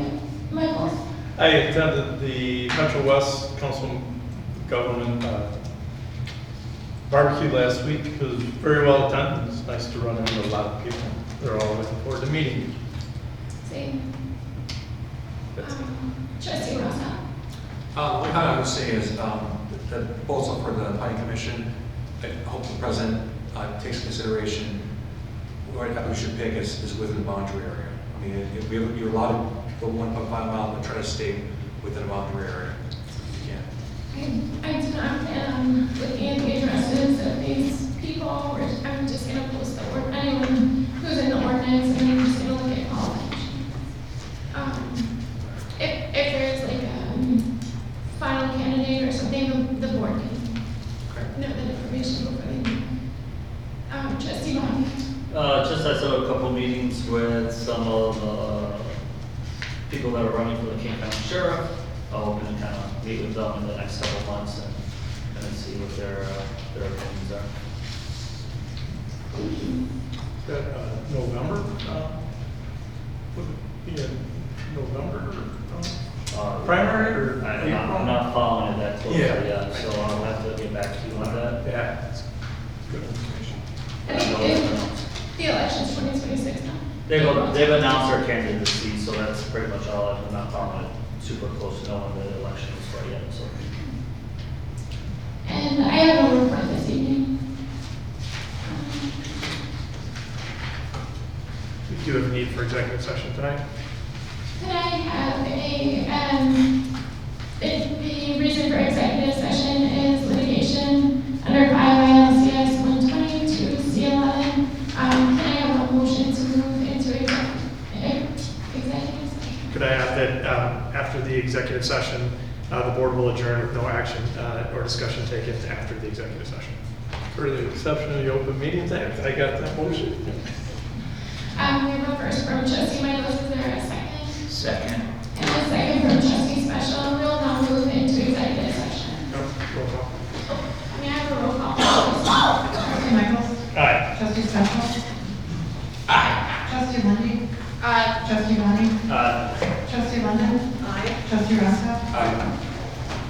Michaels. I attended the Metro West Council Government barbecue last week. It was very well attended. It's nice to run into a lot of people. They're all looking forward to meeting. Same. Trustee Rosa. What I would say is, the proposal for the planning commission, I hope the president takes consideration, what we should pick is within the boundary area. I mean, if you're allowed to go 1.5 mile, but try to stay within a boundary area, you can. I do not plan on looking at the addresses of these people, or I'm just gonna post the anyone who's in the ordinance, and then I'm just gonna look at qualifications. If there's like a final candidate or something, the board can know that information before they meet. Trustee Bobby. Just I set a couple meetings with some of the people that are running for the King County Sheriff. I'm hoping to kind of meet with them in the next couple of months and kind of see what their opinions are. November? Would it be in November? Primary or I'm April? not following it that closely Yeah. yet, so I'll have to get back to you on that. Yeah. That's good information. I think the election's 2026 now. They've announced their candidacy, so that's pretty much all. I'm not following it super close to knowing the election is right yet, so. And I have no report this evening. We do have a need for executive session tonight. Could I have the reason for executive session is litigation under ILCS 122C11. Can I have a motion to move into executive session? Could I add that after the executive session, the board will adjourn with no action or discussion taken after the executive session? For the exception of the open meetings act, I got that motion. We have a first from trustee Michaels, is there a second? Second. And a second from trustee Special. We will now move into executive session. Roll call. May I have a roll call? Trustee Michaels? Aye. Trustee Special? Aye. Trustee Lindy? Aye. Trustee Bonnie? Trustee London? Aye. Trustee Roscoe? Aye.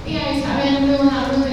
The ayes have it, we will now move